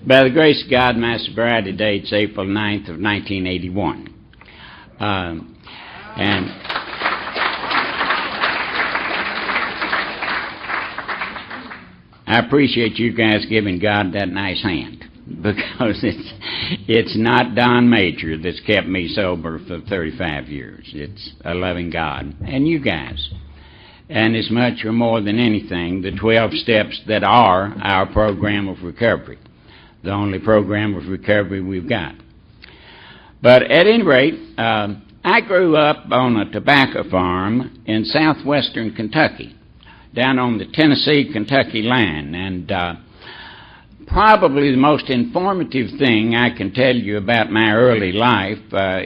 By the grace of God, my sobriety date's April 9th of 1981. And I appreciate you guys giving God that nice hand, because it's not Don Major that's kept me sober for 35 years. It's a loving God and you guys. And as much or more than anything, the 12 steps that are our program of recovery, the only program of recovery we've got. But at any rate, I grew up on a tobacco farm in southwestern Kentucky, down on the Tennessee-Kentucky line, and probably the most informative thing I can tell you about my early life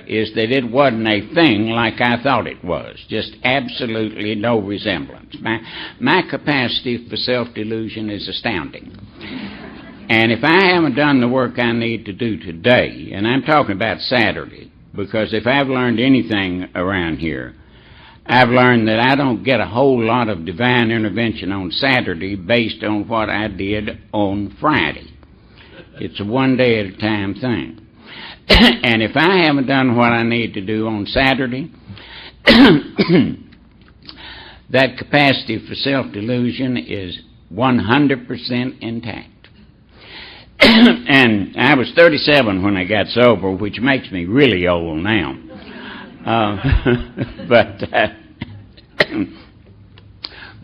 is that it wasn't a thing like I thought it was, just absolutely no resemblance. My capacity for self-delusion is astounding. And if I haven't done the work I need to do today, and I'm talking about Saturday, because if I've learned anything around here, I've learned that I don't get a whole lot of divine intervention on Saturday based on what I did on Friday. It's a one-day-at-a-time thing. And if I haven't done what I need to do on Saturday, that capacity for self-delusion is 100% intact. And I was 37 when I got sober, which makes me really old now. But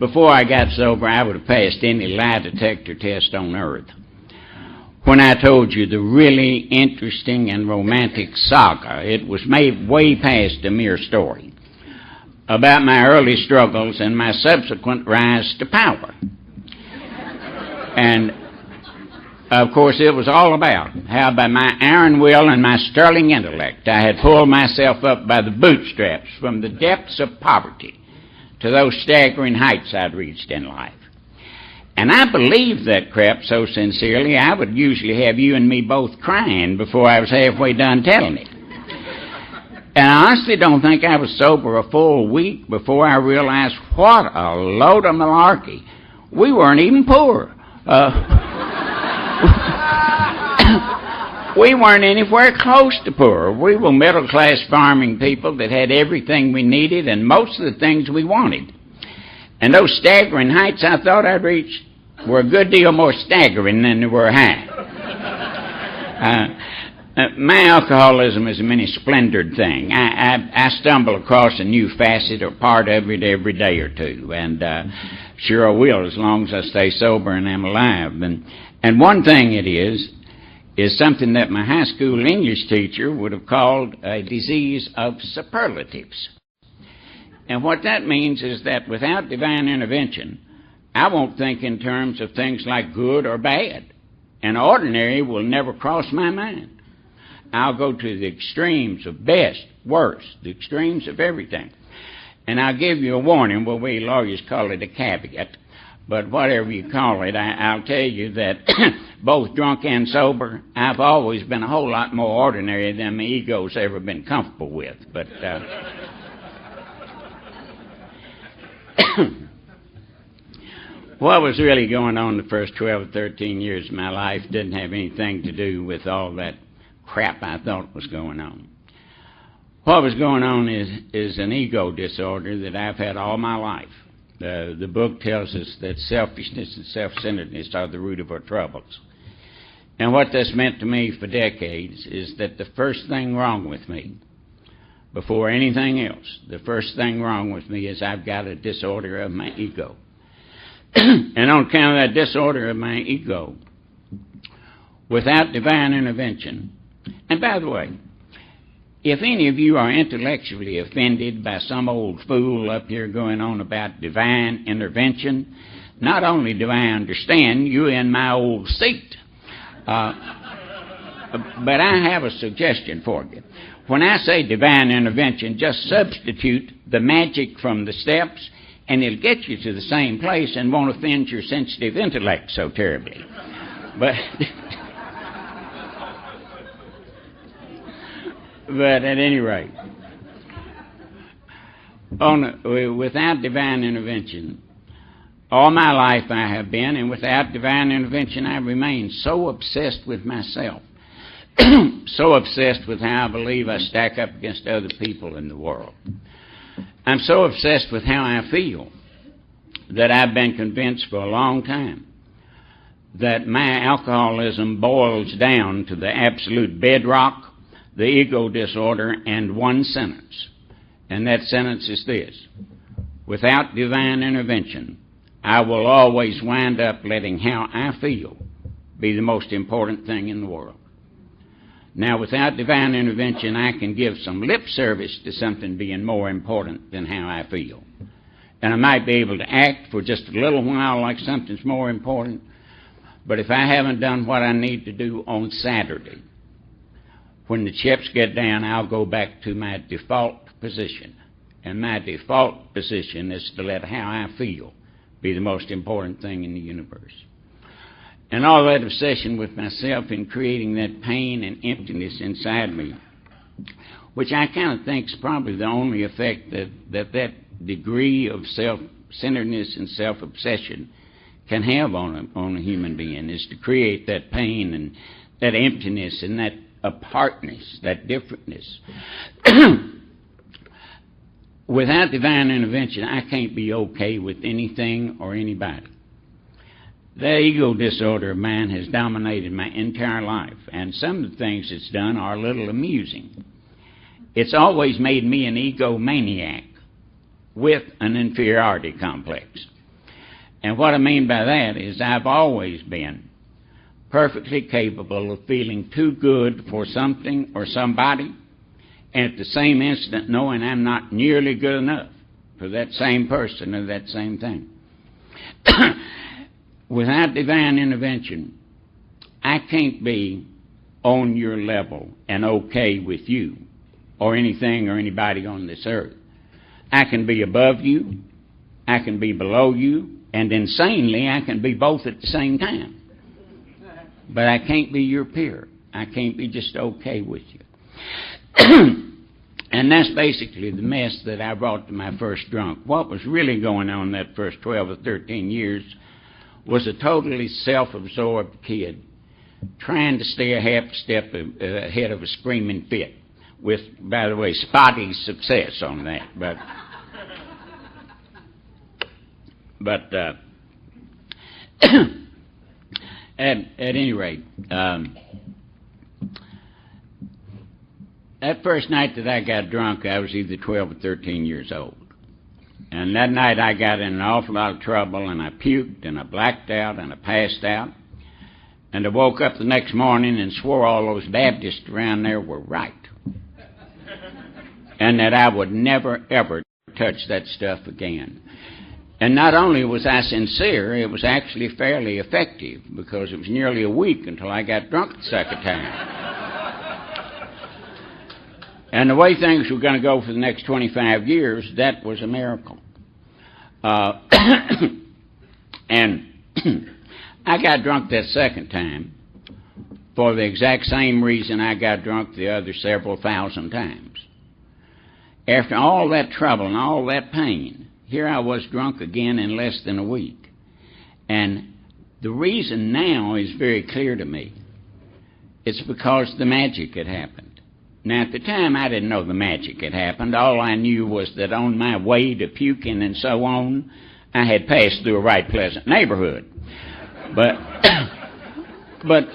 before I got sober, I would have passed any lie detector test on earth. When I told you the really interesting and romantic saga, it was made way past a mere story, about my early struggles and my subsequent rise to power. And of course, it was all about how by my iron will and my sterling intellect I had pulled myself up by the bootstraps from the depths of poverty to those staggering heights I'd reached in life. And I believed that crap so sincerely I would usually have you and me both crying before I was halfway done telling it. And I honestly don't think I was sober a full week before I realized what a load of malarkey. We weren't even poor. We weren't anywhere close to poor. We were middle-class farming people that had everything we needed and most of the things we wanted. And those staggering heights I thought I'd reach were a good deal more staggering than they were high. My alcoholism is a many splendored thing. I stumble across a new facet or part of it every day or two, and sure I will as long as I stay sober and am alive. And one thing it is something that my high school English teacher would have called a disease of superlatives. And what that means is that without divine intervention, I won't think in terms of things like good or bad. And ordinary will never cross my mind. I'll go to the extremes of best, worst, the extremes of everything. And I'll give you a warning. Well, we lawyers call it a caveat. But whatever you call it, I'll tell you that both drunk and sober, I've always been a whole lot more ordinary than my ego's ever been comfortable with. But what was really going on the first 12 or 13 years of my life didn't have anything to do with all that crap I thought was going on. What was going on is an ego disorder that I've had all my life. The book tells us that selfishness and self-centeredness are the root of our troubles. And what this meant to me for decades is that the first thing wrong with me, before anything else, the first thing wrong with me is I've got a disorder of my ego. And on account of that disorder of my ego, without divine intervention, and by the way, if any of you are intellectually offended by some old fool up here going on about divine intervention, not only do I understand you in my old seat, but I have a suggestion for you. When I say divine intervention, just substitute the magic from the steps, and it'll get you to the same place and won't offend your sensitive intellect so terribly. But at any rate, without divine intervention, All my life I have been, and without divine intervention I remain so obsessed with myself, so obsessed with how I believe I stack up against other people in the world. I'm so obsessed with how I feel that I've been convinced for a long time that my alcoholism boils down to the absolute bedrock, the ego disorder, and one sentence. And that sentence is this: without divine intervention, I will always wind up letting how I feel be the most important thing in the world. Now, without divine intervention, I can give some lip service to something being more important than how I feel. And I might be able to act for just a little while like something's more important, but if I haven't done what I need to do on Saturday, when the chips get down, I'll go back to my default position. And my default position is to let how I feel be the most important thing in the universe. And all that obsession with myself in creating that pain and emptiness inside me, which I kind of think is probably the only effect that degree of self-centeredness and self-obsession can have on a human being, is to create that pain and that emptiness and that apartness, that differentness. Without divine intervention, I can't be okay with anything or anybody. That ego disorder of mine has dominated my entire life, and some of the things it's done are a little amusing. It's always made me an egomaniac with an inferiority complex. And what I mean by that is I've always been perfectly capable of feeling too good for something or somebody, and at the same instant knowing I'm not nearly good enough for that same person or that same thing. Without divine intervention, I can't be on your level and okay with you or anything or anybody on this earth. I can be above you, I can be below you, and insanely I can be both at the same time. But I can't be your peer. I can't be just okay with you. And that's basically the mess that I brought to my first drunk. What was really going on that first 12 or 13 years was a totally self-absorbed kid trying to stay a half step ahead of a screaming fit with, by the way, spotty success on that. But at any rate, that first night that I got drunk, I was either 12 or 13 years old. And that night I got in an awful lot of trouble, and I puked, and I blacked out, and I passed out. And I woke up the next morning and swore all those Baptists around there were right. And that I would never, ever touch that stuff again. And not only was I sincere, it was actually fairly effective, because it was nearly a week until I got drunk the second time. And the way things were going to go for the next 25 years, that was a miracle. And I got drunk that second time for the exact same reason I got drunk the other several thousand times. After all that trouble and all that pain, here I was drunk again in less than a week. And the reason now is very clear to me. It's because the magic had happened. Now, at the time, I didn't know the magic had happened. All I knew was that on my way to puking and so on, I had passed through a right pleasant neighborhood. But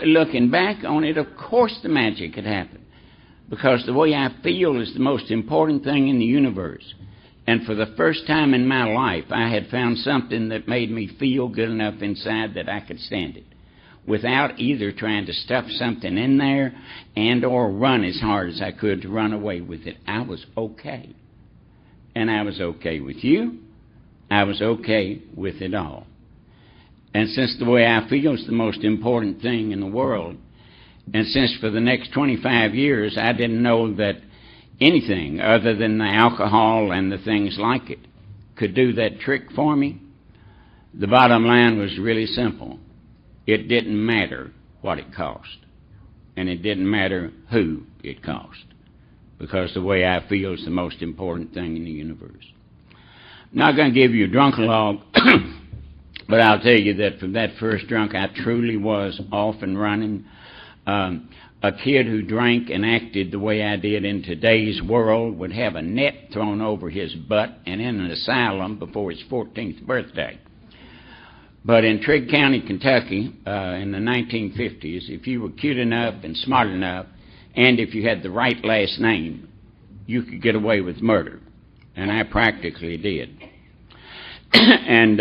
looking back on it, of course the magic had happened, because the way I feel is the most important thing in the universe. And for the first time in my life, I had found something that made me feel good enough inside that I could stand it, without either trying to stuff something in there and or run as hard as I could to run away with it. I was okay. And I was okay with you. I was okay with it all. And since the way I feel is the most important thing in the world, and since for the next 25 years I didn't know that anything other than the alcohol and the things like it could do that trick for me, the bottom line was really simple. It didn't matter what it cost, and it didn't matter who it cost, because the way I feel is the most important thing in the universe. I'm not going to give you a drunk log But I'll tell you that from that first drunk, I truly was off and running. A kid who drank and acted the way I did in today's world would have a net thrown over his butt and in an asylum before his 14th birthday. But in Trigg County, Kentucky, in the 1950s, if you were cute enough and smart enough, and if you had the right last name, you could get away with murder. And I practically did. And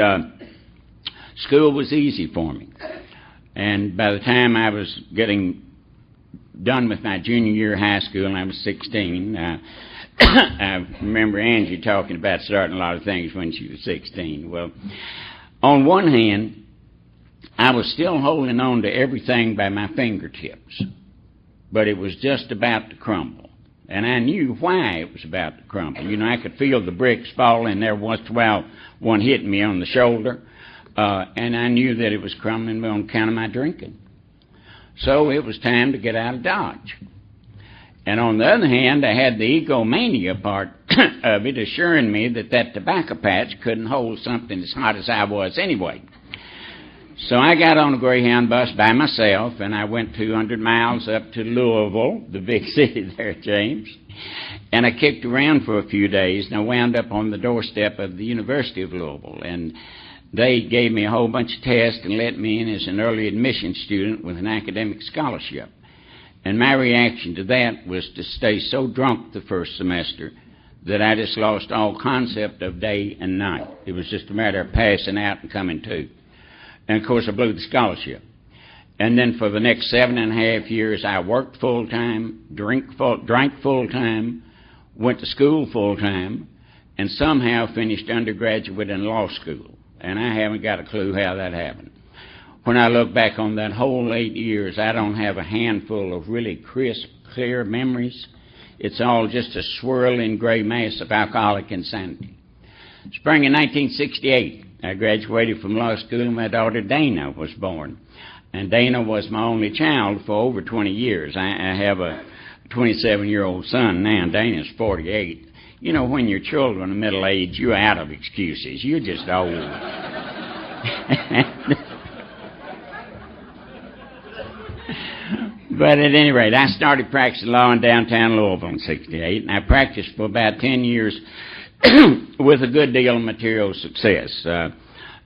school was easy for me. And by the time I was getting done with my junior year of high school, and I was 16, I remember Angie talking about starting a lot of things when she was 16. Well, on one hand, I was still holding on to everything by my fingertips, but it was just about to crumble. And I knew why it was about to crumble. You know, I could feel the bricks falling there once in a while, one hitting me on the shoulder, and I knew that it was crumbling on account of my drinking. So it was time to get out of Dodge. And on the other hand, I had the egomania part of it assuring me that that tobacco patch couldn't hold something as hot as I was anyway. So I got on a Greyhound bus by myself, and I went 200 miles up to Louisville, the big city there, James. And I kicked around for a few days, and I wound up on the doorstep of the University of Louisville. And they gave me a whole bunch of tests and let me in as an early admission student with an academic scholarship. And my reaction to that was to stay so drunk the first semester that I just lost all concept of day and night. It was just a matter of passing out and coming to. And, of course, I blew the scholarship. And then for the next 7.5 years, I worked full-time, drank full-time, went to school full-time, and somehow finished undergraduate and law school. And I haven't got a clue how that happened. When I look back on that whole 8 years, I don't have a handful of really crisp, clear memories. It's all just a swirling gray mass of alcoholic insanity. Spring of 1968, I graduated from law school and my daughter Dana was born. And Dana was my only child for over 20 years. I have a 27-year-old son now. Dana's 48. You know, when your children are middle age, you're out of excuses. You're just old. But at any rate, I started practicing law in downtown Louisville in 68, and I practiced for about 10 years with a good deal of material success.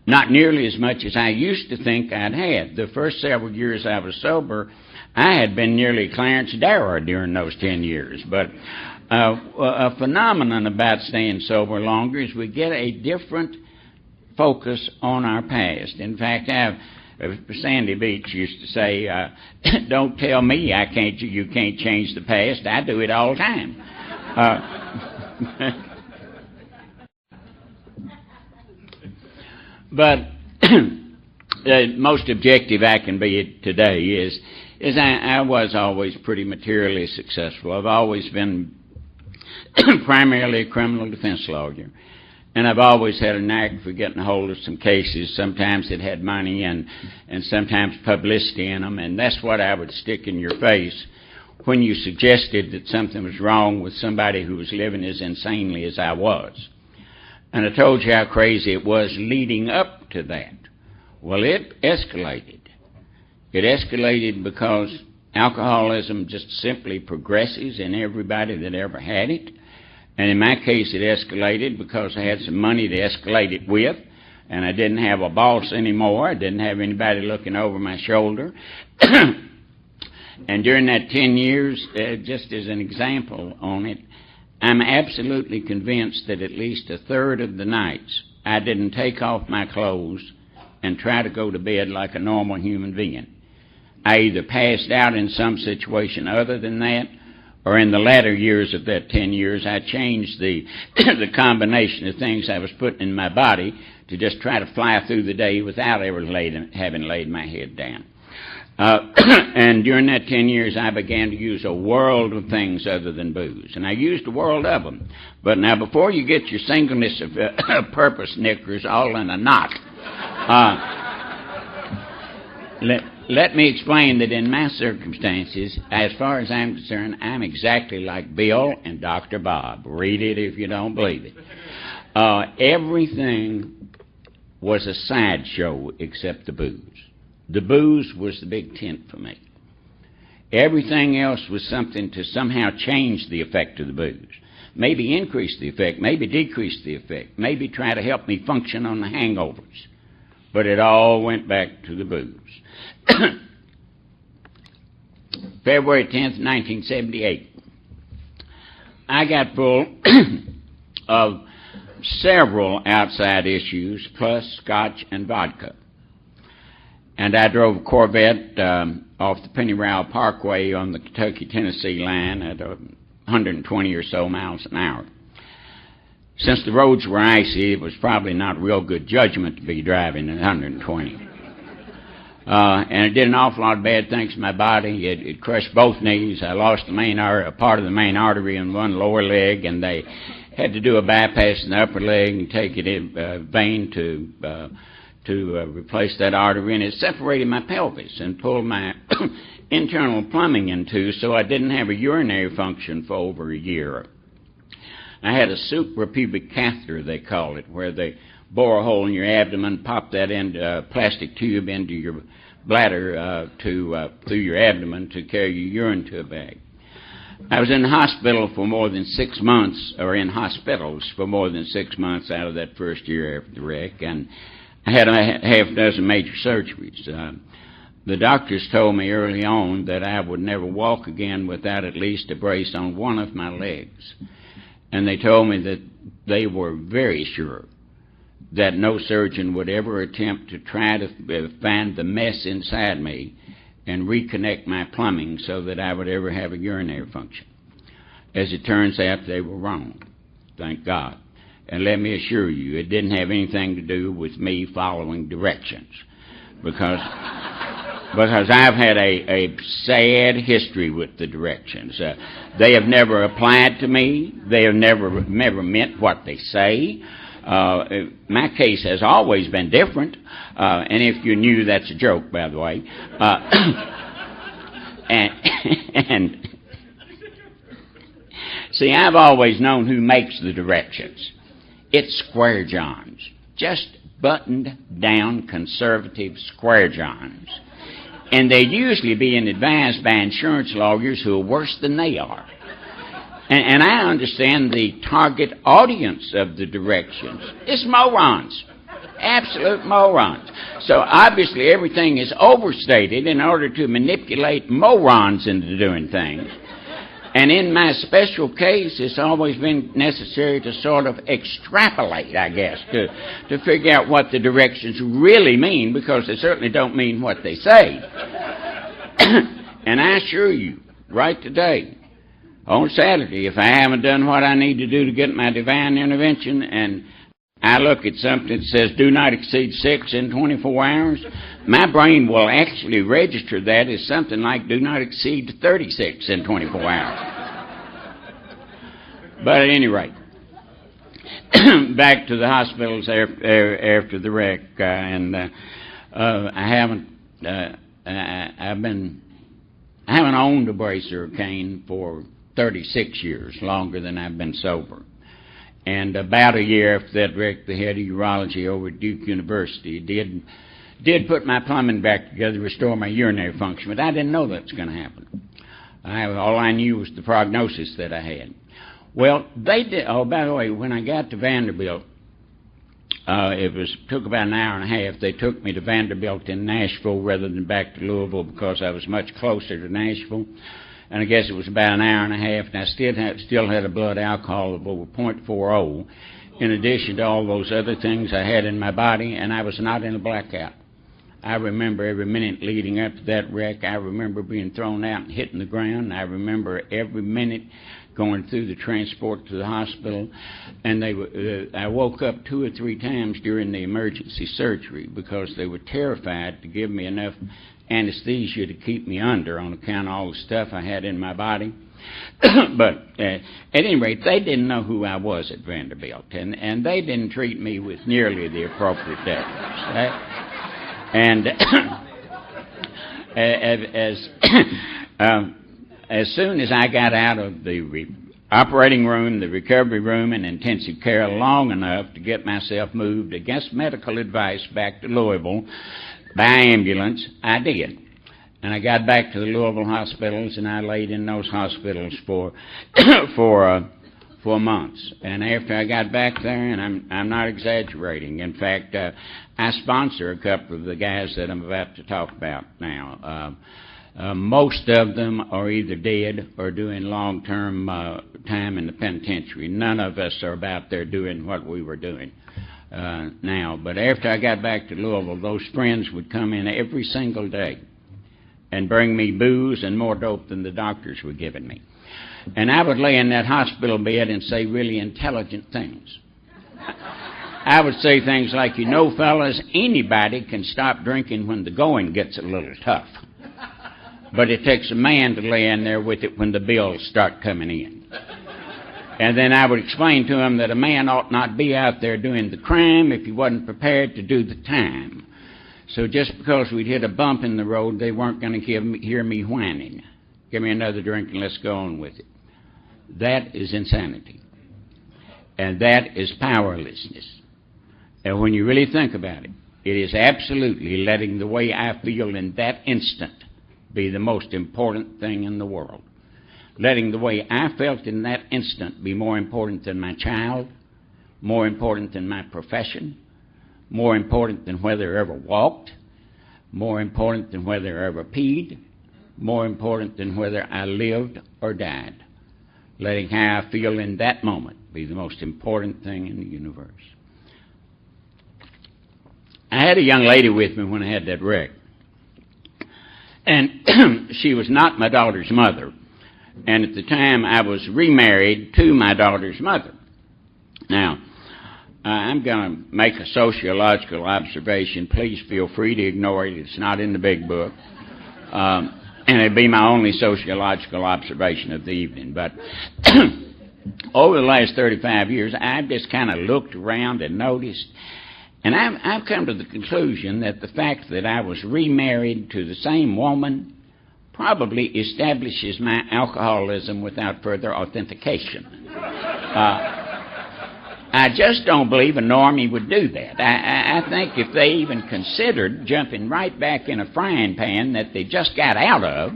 Not nearly as much as I used to think I'd had. The first several years I was sober, I had been nearly Clarence Darrow during those 10 years. But a phenomenon about staying sober longer is we get a different focus on our past. In fact, Sandy Beach used to say, don't tell me you can't change the past. I do it all the time. But the most objective I can be today is I was always pretty materially successful. I've always been primarily a criminal defense lawyer. And I've always had a knack for getting a hold of some cases. Sometimes it had money and sometimes publicity in them, and that's what I would stick in your face when you suggested that something was wrong with somebody who was living as insanely as I was. And I told you how crazy it was leading up to that. Well, it escalated. It escalated because alcoholism just simply progresses in everybody that ever had it. And in my case, it escalated because I had some money to escalate it with, and I didn't have a boss anymore. I didn't have anybody looking over my shoulder. And during that 10 years, just as an example on it, I'm absolutely convinced that at least a third of the nights I didn't take off my clothes and try to go to bed like a normal human being. I either passed out in some situation other than that, or in the latter years of that 10 years, I changed the combination of things I was putting in my body to just try to fly through the day without ever having laid my head down. And during that 10 years, I began to use a world of things other than booze. And I used a world of them. But now, before you get your singleness of purpose knickers all in a knot, let me explain that in my circumstances, as far as I'm concerned, I'm exactly like Bill and Dr. Bob. Read it if you don't believe it. Everything was a sideshow except the booze. The booze was the big tent for me. Everything else was something to somehow change the effect of the booze. Maybe increase the effect, maybe decrease the effect, maybe try to help me function on the hangovers. But it all went back to the booze. February 10th, 1978. I got full of several outside issues, plus scotch and vodka. And I drove a Corvette off the Pennyroyal Parkway on the Kentucky-Tennessee line at 120 or so miles an hour. Since the roads were icy, it was probably not real good judgment to be driving at 120. And it did an awful lot of bad things to my body. It crushed both knees. I lost a part of the main artery in one lower leg, and they had to do a bypass in the upper leg and take it in vein to replace that artery, and it separated my pelvis and pulled my internal plumbing in two, so I didn't have a urinary function for over a year. I had a suprapubic catheter, they call it, where they bore a hole in your abdomen, pop that plastic tube into your bladder through your abdomen to carry your urine to a bag. I was in the hospital for more than 6 months, or in hospitals for more than 6 months out of that first year after the wreck, and I had a half dozen major surgeries. The doctors told me early on that I would never walk again without at least a brace on one of my legs. And they told me that they were very sure that no surgeon would ever attempt to try to find the mess inside me and reconnect my plumbing so that I would ever have a urinary function. As it turns out, they were wrong, thank God. And let me assure you, it didn't have anything to do with me following directions, because I've had a sad history with the directions. They have never applied to me. They have never meant what they say. My case has always been different, and if you knew, that's a joke, by the way. And see, I've always known who makes the directions. It's Square Johns, just buttoned-down conservative Square Johns. And they'd usually be advised by insurance lawyers who are worse than they are. And I understand the target audience of the directions. It's morons, absolute morons. So obviously everything is overstated in order to manipulate morons into doing things. And in my special case, it's always been necessary to sort of extrapolate, I guess, to figure out what the directions really mean, because they certainly don't mean what they say. And I assure you, right today, on Saturday, if I haven't done what I need to do to get my divine intervention, and I look at something that says do not exceed 6 in 24 hours, my brain will actually register that as something like do not exceed 36 in 24 hours. But at any rate, back to the hospitals after the wreck, I haven't owned a bracer or cane for 36 years, longer than I've been sober. And about a year after that wreck, the head of urology over at Duke University did put my plumbing back together, restore my urinary function, but I didn't know that was going to happen. All I knew was the prognosis that I had. Well, they did. Oh, by the way, when I got to Vanderbilt, took about an hour and a half. They took me to Vanderbilt in Nashville rather than back to Louisville because I was much closer to Nashville. And I guess it was about an hour and a half, and I still had a blood alcohol of over 0.40, in addition to all those other things I had in my body, and I was not in a blackout. I remember every minute leading up to that wreck. I remember being thrown out and hitting the ground. I remember every minute going through the transport to the hospital, and I woke up 2 or 3 times during the emergency surgery because they were terrified to give me enough anesthesia to keep me under on account of all the stuff I had in my body. But at any rate, they didn't know who I was at Vanderbilt, and they didn't treat me with nearly the appropriate deference. And as soon as I got out of the operating room, the recovery room, and intensive care long enough to get myself moved against medical advice back to Louisville by ambulance. I did. And I got back to the Louisville hospitals, and I laid in those hospitals for for months. And after I got back there, and I'm not exaggerating, in fact, I sponsor a couple of the guys that I'm about to talk about now. Most of them are either dead or doing long-term time in the penitentiary. None of us are about there doing what we were doing now. But after I got back to Louisville, those friends would come in every single day and bring me booze and more dope than the doctors were giving me. And I would lay in that hospital bed and say really intelligent things. I would say things like, you know, fellas, anybody can stop drinking when the going gets a little tough. But it takes a man to lay in there with it when the bills start coming in. And then I would explain to him that a man ought not be out there doing the crime if he wasn't prepared to do the time. So just because we'd hit a bump in the road, they weren't going to hear me whining. Give me another drink and let's go on with it. That is insanity. And that is powerlessness. And when you really think about it, it is absolutely letting the way I feel in that instant be the most important thing in the world. Letting the way I felt in that instant be more important than my child, more important than my profession, more important than whether I ever walked, more important than whether I ever peed, more important than whether I lived or died. Letting how I feel in that moment be the most important thing in the universe. I had a young lady with me when I had that wreck. And she was not my daughter's mother. And at the time, I was remarried to my daughter's mother. Now, I'm going to make a sociological observation. Please feel free to ignore it. It's not in the big book. And it'll be my only sociological observation of the evening. But over the last 35 years, I've just kind of looked around and noticed. And I've come to the conclusion that the fact that I was remarried to the same woman probably establishes my alcoholism without further authentication. I just don't believe a normie would do that. I think if they even considered jumping right back in a frying pan that they just got out of,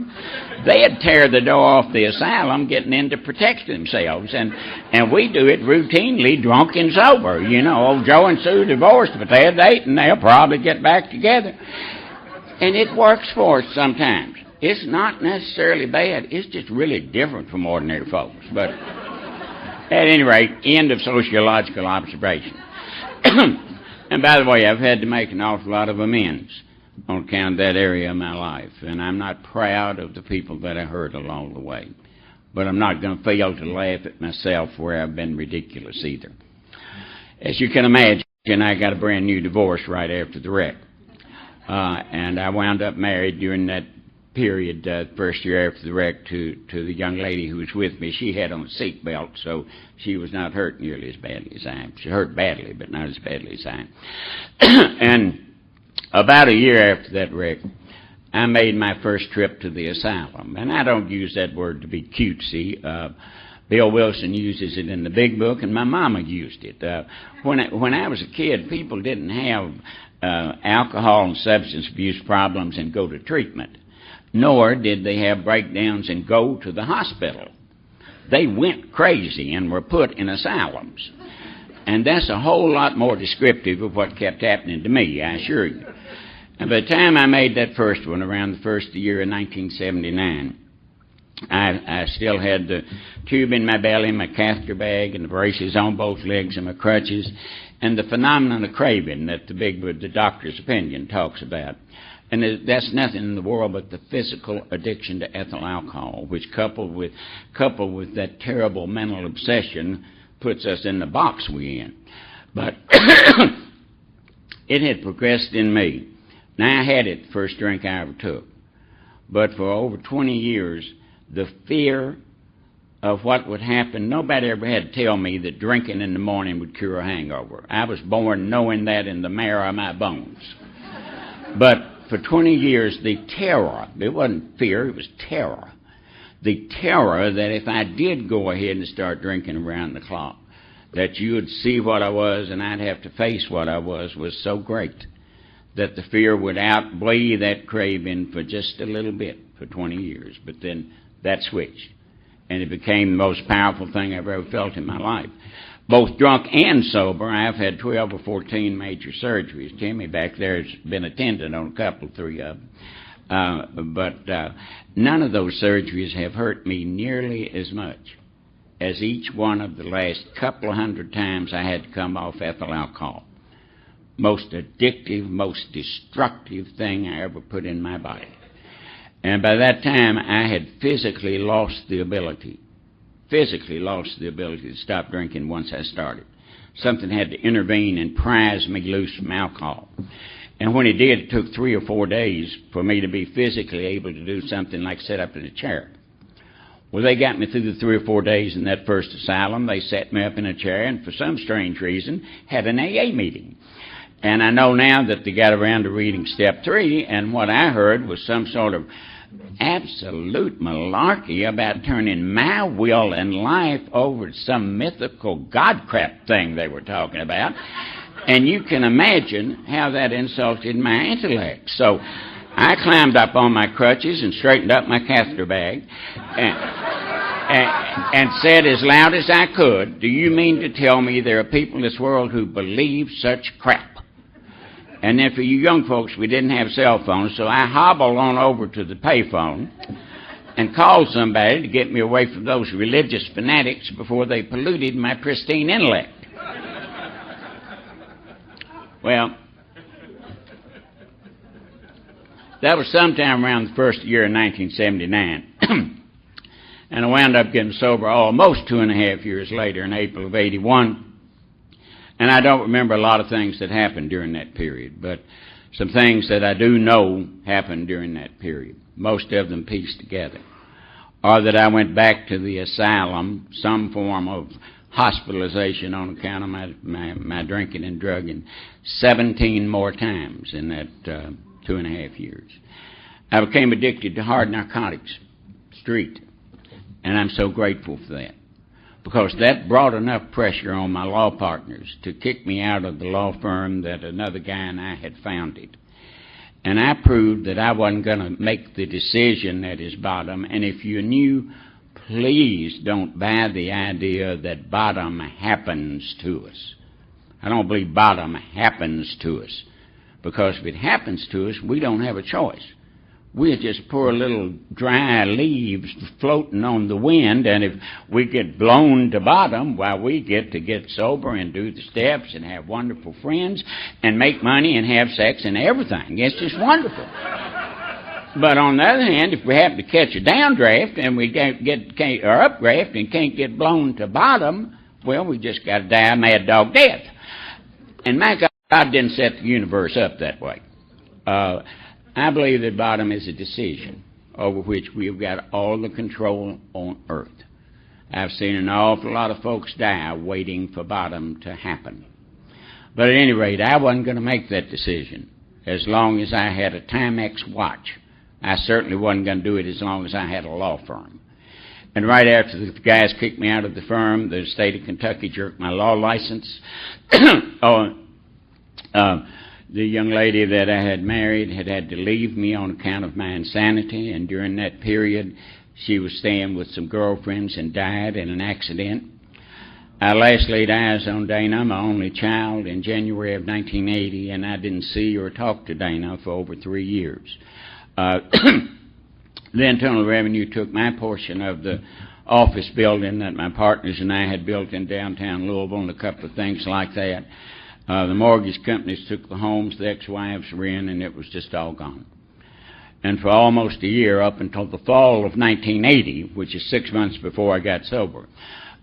they'd tear the door off the asylum getting in to protect themselves. And we do it routinely, drunk and sober. You know, old Joe and Sue divorced, but they're dating, they'll probably get back together. And it works for us sometimes. It's not necessarily bad. It's just really different from ordinary folks. But at any rate, end of sociological observation. And by the way, I've had to make an awful lot of amends on account of that area of my life. And I'm not proud of the people that I hurt along the way. But I'm not going to fail to laugh at myself where I've been ridiculous either. As you can imagine, I got a brand new divorce right after the wreck. And I wound up married during that period, first year after the wreck, to the young lady who was with me. She had on a seat belt, so she was not hurt nearly as badly as I am. She hurt badly, but not as badly as I am. And about a year after that wreck, I made my first trip to the asylum. And I don't use that word to be cutesy. Bill Wilson uses it in the big book, and my mama used it. When I was a kid, people didn't have alcohol and substance abuse problems and go to treatment. Nor did they have breakdowns and go to the hospital. They went crazy and were put in asylums. And that's a whole lot more descriptive of what kept happening to me, I assure you. And by the time I made that first one, around the first year of 1979, I still had the tube in my belly, my catheter bag, and the braces on both legs and my crutches, and the phenomenon of craving that the doctor's opinion talks about. And that's nothing in the world but the physical addiction to ethyl alcohol, which coupled with that terrible mental obsession puts us in the box we're in. But it had progressed in me. Now, I had it the first drink I ever took. But for over 20 years, the fear of what would happen, nobody ever had to tell me that drinking in the morning would cure a hangover. I was born knowing that in the marrow of my bones. But for 20 years, the terror, it wasn't fear, it was terror. the terror that if I did go ahead and start drinking around the clock, that you would see what I was and I'd have to face what I was so great that the fear would outweigh that craving for just a little bit for 20 years. But then that switched, and it became the most powerful thing I've ever felt in my life. Both drunk and sober, I've had 12 or 14 major surgeries. Jimmy back there has been attending on a couple, 3 of them. But none of those surgeries have hurt me nearly as much as each one of the last couple of hundred times I had to come off ethyl alcohol. Most addictive, most destructive thing I ever put in my body. And by that time, I had physically lost the ability to stop drinking once I started. Something had to intervene and prise me loose from alcohol. And when it did, it took 3 or 4 days for me to be physically able to do something like sit up in a chair. Well, they got me through the 3 or 4 days in that first asylum. They sat me up in a chair and for some strange reason had an AA meeting. And I know now that they got around to reading step 3, and what I heard was some sort of absolute malarkey about turning my will and life over to some mythical God crap thing they were talking about. And you can imagine how that insulted my intellect. So I climbed up on my crutches and straightened up my catheter bag and said as loud as I could, "Do you mean to tell me there are people in this world who believe such crap?" And then for you young folks, we didn't have cell phones, so I hobbled on over to the payphone and called somebody to get me away from those religious fanatics before they polluted my pristine intellect. Well, that was sometime around the first year of 1979. And I wound up getting sober almost 2.5 years later in April of 81. And I don't remember a lot of things that happened during that period, but some things that I do know happened during that period, most of them pieced together, are that I went back to the asylum, some form of hospitalization on account of my drinking and drugging, 17 more times in that 2.5 years. I became addicted to hard narcotics, street, and I'm so grateful for that, because that brought enough pressure on my law partners to kick me out of the law firm that another guy and I had founded. And I proved that I wasn't going to make the decision that is bottom. And if you're new, please don't buy the idea that bottom happens to us. I don't believe bottom happens to us, because if it happens to us, we don't have a choice. We're just poor little dry leaves floating on the wind, and if we get blown to bottom, why, we get to get sober and do the steps and have wonderful friends and make money and have sex and everything. It's just wonderful. But on the other hand, if we happen to catch a downdraft and we or updraft and can't get blown to bottom, well, we just got to die a mad dog death. And my God didn't set the universe up that way. I believe that bottom is a decision over which we've got all the control on earth. I've seen an awful lot of folks die waiting for bottom to happen. But at any rate, I wasn't going to make that decision as long as I had a Timex watch. I certainly wasn't going to do it as long as I had a law firm. And right after the guys kicked me out of the firm, the state of Kentucky jerked my law license. The young lady that I had married had to leave me on account of my insanity, and during that period, she was staying with some girlfriends and died in an accident. I last laid eyes on Dana, my only child, in January of 1980, and I didn't see or talk to Dana for over 3 years. The Internal Revenue took my portion of the office building that my partners and I had built in downtown Louisville and a couple of things like that. The mortgage companies took the homes the ex-wives were in, and it was just all gone. And for almost a year, up until the fall of 1980, which is 6 months before I got sober,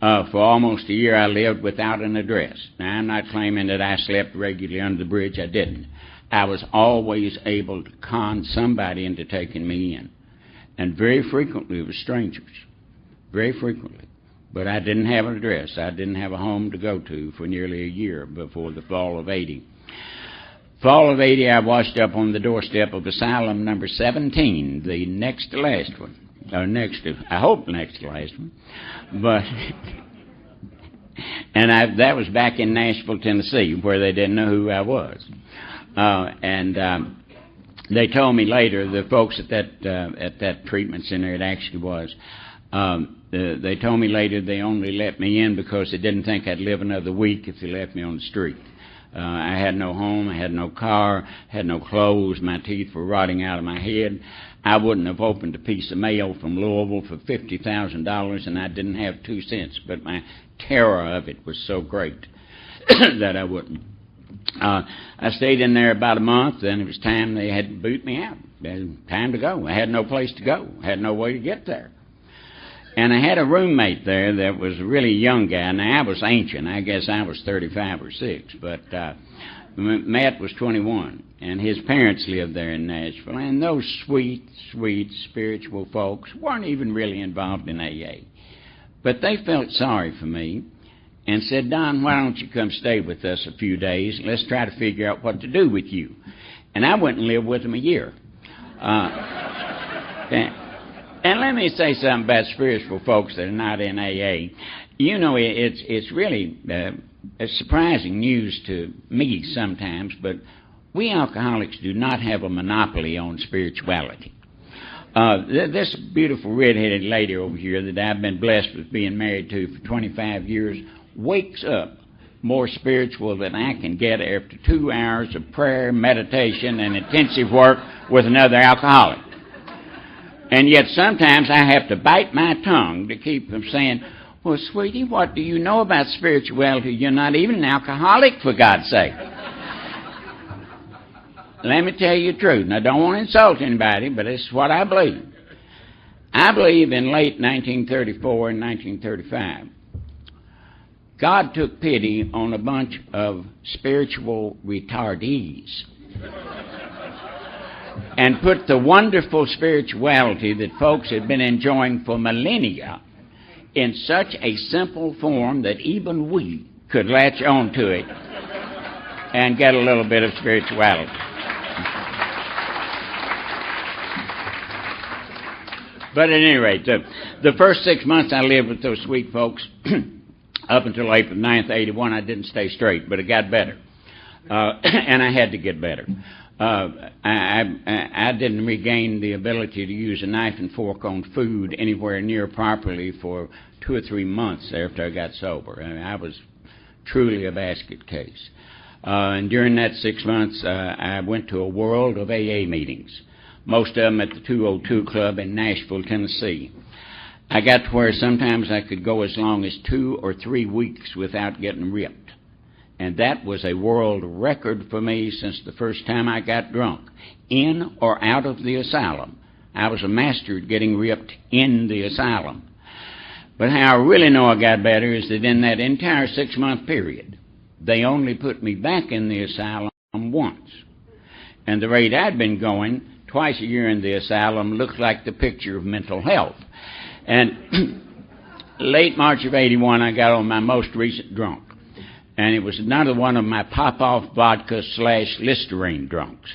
for almost a year I lived without an address. Now, I'm not claiming that I slept regularly under the bridge. I didn't. I was always able to con somebody into taking me in. And very frequently it was strangers. Very frequently. But I didn't have an address. I didn't have a home to go to for nearly a year before the fall of 80. Fall of 80, I washed up on the doorstep of asylum number 17, the next to last one. I hope next to last one. But, and that was back in Nashville, Tennessee, where they didn't know who I was. They told me later, the folks at that treatment center, it actually was, they told me later they only let me in because they didn't think I'd live another week if they left me on the street. I had no home, I had no car, had no clothes, my teeth were rotting out of my head. I wouldn't have opened a piece of mail from Louisville for $50,000, and I didn't have 2 cents, but my terror of it was so great that I wouldn't. I stayed in there about a month, and it was time they had to boot me out. Time to go. I had no place to go. I had no way to get there. And I had a roommate there that was a really young guy. Now, I was ancient. I guess I was 35 or 6. But Matt was 21, and his parents lived there in Nashville. And those sweet, sweet spiritual folks weren't even really involved in AA. But they felt sorry for me and said, Don, why don't you come stay with us a few days? Let's try to figure out what to do with you. And I went and lived with them a year. And let me say something about spiritual folks that are not in AA. You know, it's really it's surprising news to me sometimes, but we alcoholics do not have a monopoly on spirituality. This beautiful red-headed lady over here that I've been blessed with being married to for 25 years wakes up more spiritual than I can get after 2 hours of prayer, meditation, and intensive work with another alcoholic. And yet sometimes I have to bite my tongue to keep from saying, well, sweetie, what do you know about spirituality? You're not even an alcoholic, for God's sake. Let me tell you the truth. And I don't want to insult anybody, but this is what I believe. I believe in late 1934 and 1935, God took pity on a bunch of spiritual retardees and put the wonderful spirituality that folks had been enjoying for millennia in such a simple form that even we could latch on to it and get a little bit of spirituality. But at any rate, the first 6 months I lived with those sweet folks, up until April 9th, 81, I didn't stay straight, but it got better. And I had to get better. I didn't regain the ability to use a knife and fork on food anywhere near properly for 2 or 3 months after I got sober. I was truly a basket case. And during that 6 months, I went to a world of AA meetings, most of them at the 202 Club in Nashville, Tennessee. I got to where sometimes I could go as long as 2 or 3 weeks without getting ripped. And that was a world record for me since the first time I got drunk, in or out of the asylum. I was a master at getting ripped in the asylum. But how I really know I got better is that in that entire 6-month period, they only put me back in the asylum once. And the rate I'd been going, twice a year in the asylum, looked like the picture of mental health. And late March of 81, I got on my most recent drunk. And it was another one of my pop-off vodka / Listerine drunks.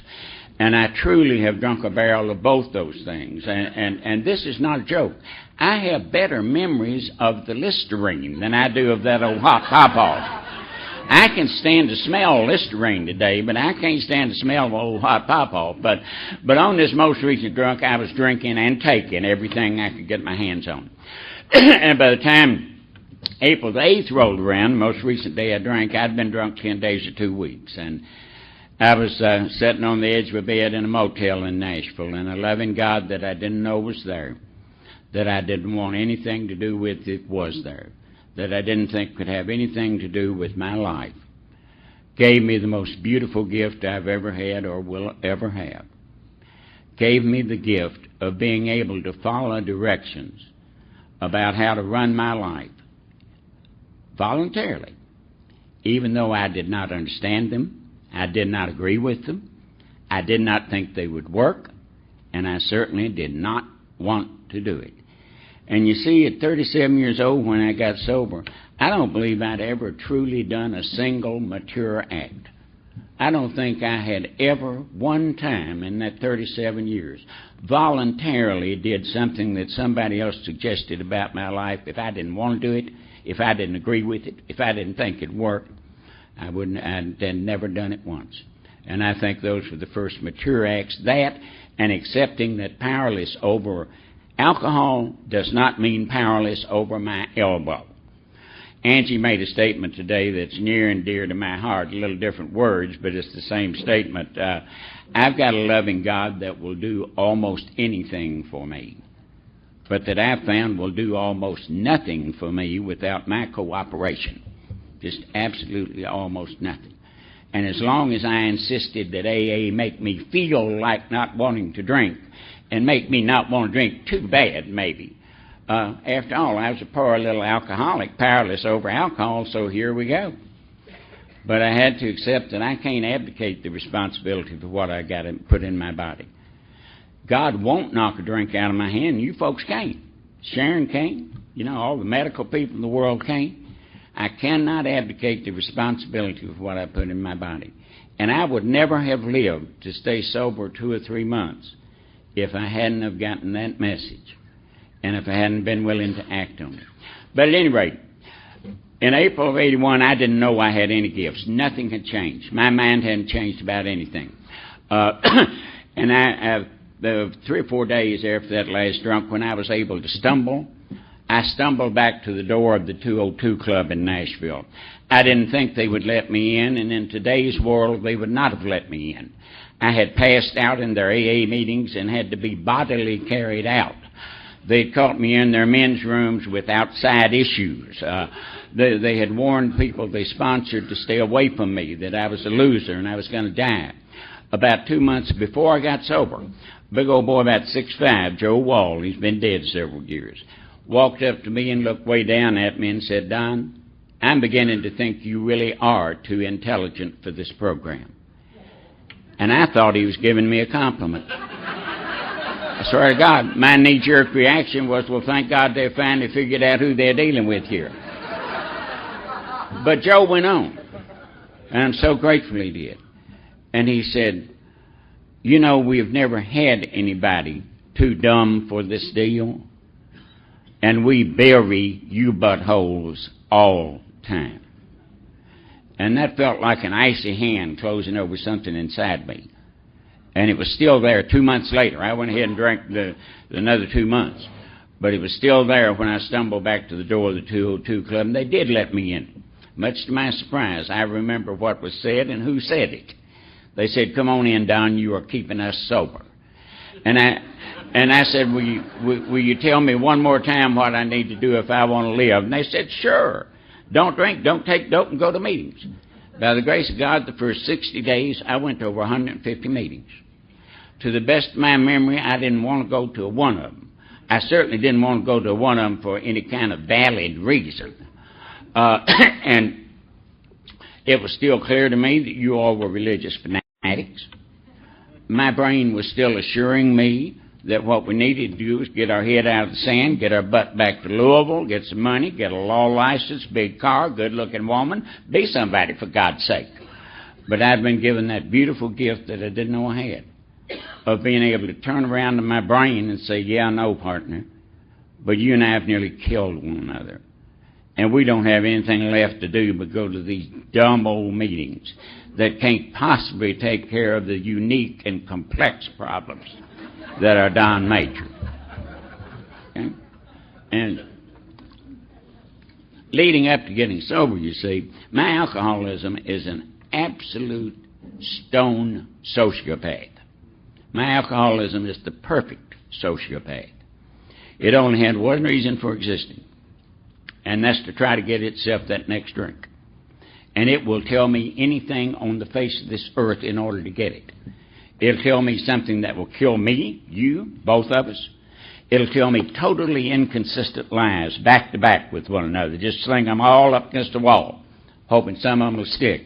And I truly have drunk a barrel of both those things. And this is not a joke. I have better memories of the Listerine than I do of that old hot pop-off. I can stand to smell Listerine today, but I can't stand the smell of old hot pop-off. But on this most recent drunk, I was drinking and taking everything I could get my hands on. And by the time April the 8th rolled around, the most recent day I drank, I'd been drunk 10 days or 2 weeks. And I was sitting on the edge of a bed in a motel in Nashville, and a loving God that I didn't know was there, that I didn't want anything to do with it was there, that I didn't think could have anything to do with my life, gave me the most beautiful gift I've ever had or will ever have. Gave me the gift of being able to follow directions about how to run my life voluntarily, even though I did not understand them, I did not agree with them, I did not think they would work, and I certainly did not want to do it. And you see, at 37 years old when I got sober, I don't believe I'd ever truly done a single mature act. I don't think I had ever one time in that 37 years voluntarily did something that somebody else suggested about my life. If I didn't want to do it, if I didn't agree with it, if I didn't think it worked, I'd never done it once. And I think those were the first mature acts. That and accepting that powerless over alcohol does not mean powerless over my elbow. Angie made a statement today that's near and dear to my heart, a little different words, but it's the same statement. I've got a loving God that will do almost anything for me, but that I've found will do almost nothing for me without my cooperation. Just absolutely almost nothing. And as long as I insisted that AA make me feel like not wanting to drink and make me not want to drink too bad, maybe. After all, I was a poor little alcoholic, powerless over alcohol, so here we go. But I had to accept that I can't abdicate the responsibility for what I got to put in my body. God won't knock a drink out of my hand. You folks can't. Sharon can't. You know, all the medical people in the world can't. I cannot abdicate the responsibility for what I put in my body. And I would never have lived to stay sober 2 or 3 months if I hadn't have gotten that message and if I hadn't been willing to act on it. But at any rate, in April of 81, I didn't know I had any gifts. Nothing had changed. My mind hadn't changed about anything. And the 3 or 4 days after that last drunk, when I was able to stumble, I stumbled back to the door of the 202 Club in Nashville. I didn't think they would let me in, and in today's world, they would not have let me in. I had passed out in their AA meetings and had to be bodily carried out. They'd caught me in their men's rooms with outside issues. They had warned people they sponsored to stay away from me, that I was a loser and I was going to die. About 2 months before I got sober, a big old boy about 6'5", Joe Wall, he's been dead several years, walked up to me and looked way down at me and said, "Don, I'm beginning to think you really are too intelligent for this program." And I thought he was giving me a compliment. I swear to God, my knee-jerk reaction was, well, thank God they finally figured out who they're dealing with here. But Joe went on, and I'm so grateful he did. And he said, "You know, we've never had anybody too dumb for this deal, and we bury you buttholes all the time." And that felt like an icy hand closing over something inside me. And it was still there 2 months later. I went ahead and drank another 2 months. But it was still there when I stumbled back to the door of the 202 Club, and they did let me in. Much to my surprise, I remember what was said and who said it. They said, "Come on in, Don, you are keeping us sober." And I said, will you tell me one more time what I need to do if I want to live? And they said, "Sure. Don't drink, don't take dope, and go to meetings." By the grace of God, the first 60 days, I went to over 150 meetings. To the best of my memory, I didn't want to go to one of them. I certainly didn't want to go to one of them for any kind of valid reason. And it was still clear to me that you all were religious fanatics. My brain was still assuring me that what we needed to do was get our head out of the sand, get our butt back to Louisville, get some money, get a law license, big car, good-looking woman, be somebody for God's sake. But I'd been given that beautiful gift that I didn't know I had, of being able to turn around to my brain and say, "Yeah, I know, partner, but you and I have nearly killed one another. And we don't have anything left to do but go to these dumb old meetings that can't possibly take care of the unique and complex problems that are Don Major." Okay? And leading up to getting sober, you see, my alcoholism is an absolute stone sociopath. My alcoholism is the perfect sociopath. It only had one reason for existing, and that's to try to get itself that next drink. And it will tell me anything on the face of this earth in order to get it. It'll tell me something that will kill me, you, both of us. It'll tell me totally inconsistent lies back to back with one another. Just sling them all up against the wall, hoping some of them will stick.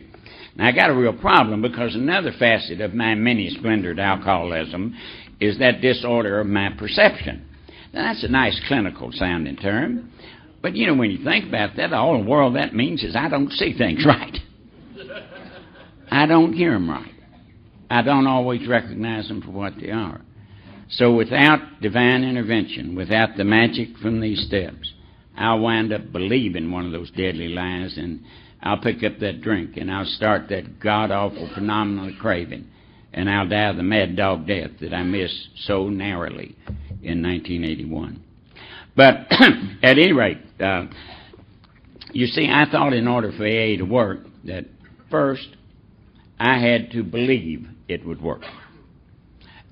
Now, I got a real problem because another facet of my many-splendored alcoholism is that disorder of my perception. Now, that's a nice clinical-sounding term, but, you know, when you think about that, all the world that means is I don't see things right. I don't hear them right. I don't always recognize them for what they are. So without divine intervention, without the magic from these steps, I'll wind up believing one of those deadly lies, and I'll pick up that drink, and I'll start that god-awful phenomenal craving, and I'll die the mad dog death that I missed so narrowly in 1981. But at any rate, you see, I thought in order for AA to work, that first, I had to believe it would work.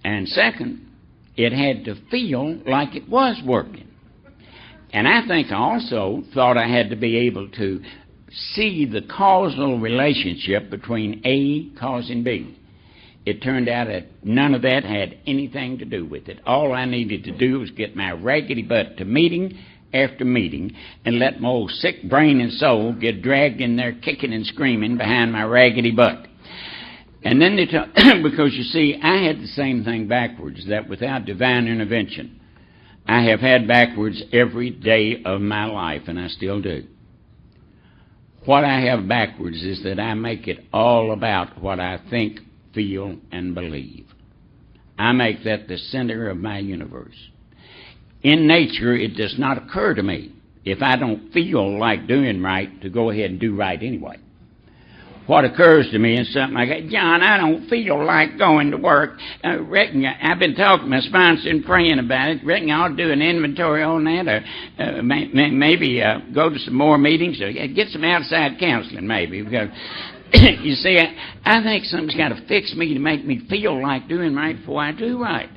And second, it had to feel like it was working. And I think I also thought I had to be able to see the causal relationship between A causing B. It turned out that none of that had anything to do with it. All I needed to do was get my raggedy butt to meeting after meeting and let my old sick brain and soul get dragged in there kicking and screaming behind my raggedy butt. And then they because you see, I had the same thing backwards, that without divine intervention, I have had backwards every day of my life, and I still do. What I have backwards is that I make it all about what I think, feel, and believe. I make that the center of my universe. In nature, it does not occur to me, if I don't feel like doing right, to go ahead and do right anyway. What occurs to me is something like, John, I don't feel like going to work. Reckon I've been talking to my sponsor and praying about it. Reckon I ought to do an inventory on that, or maybe go to some more meetings, or get some outside counseling, maybe. Because you see, I think something's got to fix me to make me feel like doing right before I do right.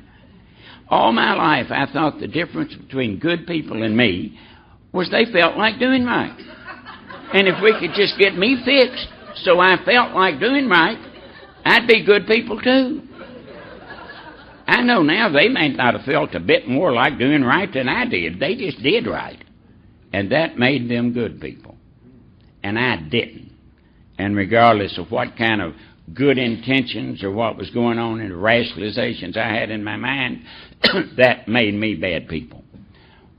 All my life, I thought the difference between good people and me was they felt like doing right. And if we could just get me fixed so I felt like doing right, I'd be good people too. I know now they may not have felt a bit more like doing right than I did. They just did right. And that made them good people. And I didn't. And regardless of what kind of good intentions or what was going on in the rationalizations I had in my mind, that made me bad people.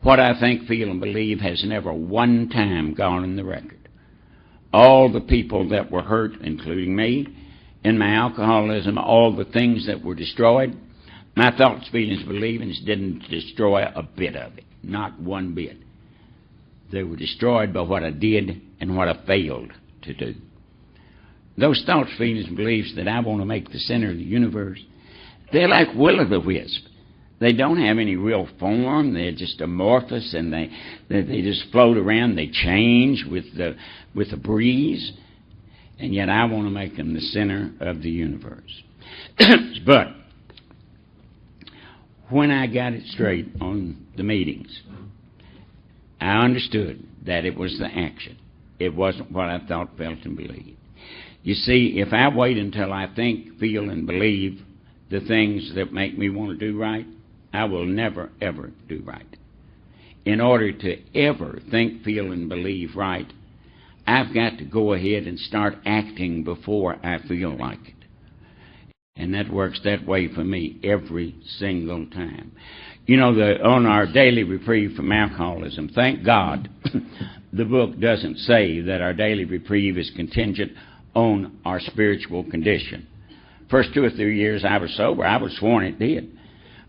What I think, feel, and believe has never one time gone in the record. All the people that were hurt, including me, in my alcoholism, all the things that were destroyed, my thoughts, feelings, believings didn't destroy a bit of it, not one bit. They were destroyed by what I did and what I failed to do. Those thoughts, feelings, and beliefs that I want to make the center of the universe, they're like will-o'-the-wisp. They don't have any real form. They're just amorphous, and they just float around. They change with the breeze, and yet I want to make them the center of the universe. But when I got it straight on the meetings, I understood that it was the action. It wasn't what I thought, felt, and believed. You see, if I wait until I think, feel, and believe the things that make me want to do right, I will never, ever do right. In order to ever think, feel, and believe right, I've got to go ahead and start acting before I feel like it. And that works that way for me every single time. You know, on our daily reprieve from alcoholism, thank God, the book doesn't say that our daily reprieve is contingent on our spiritual condition. First 2 or 3 years I was sober, I was sworn it did.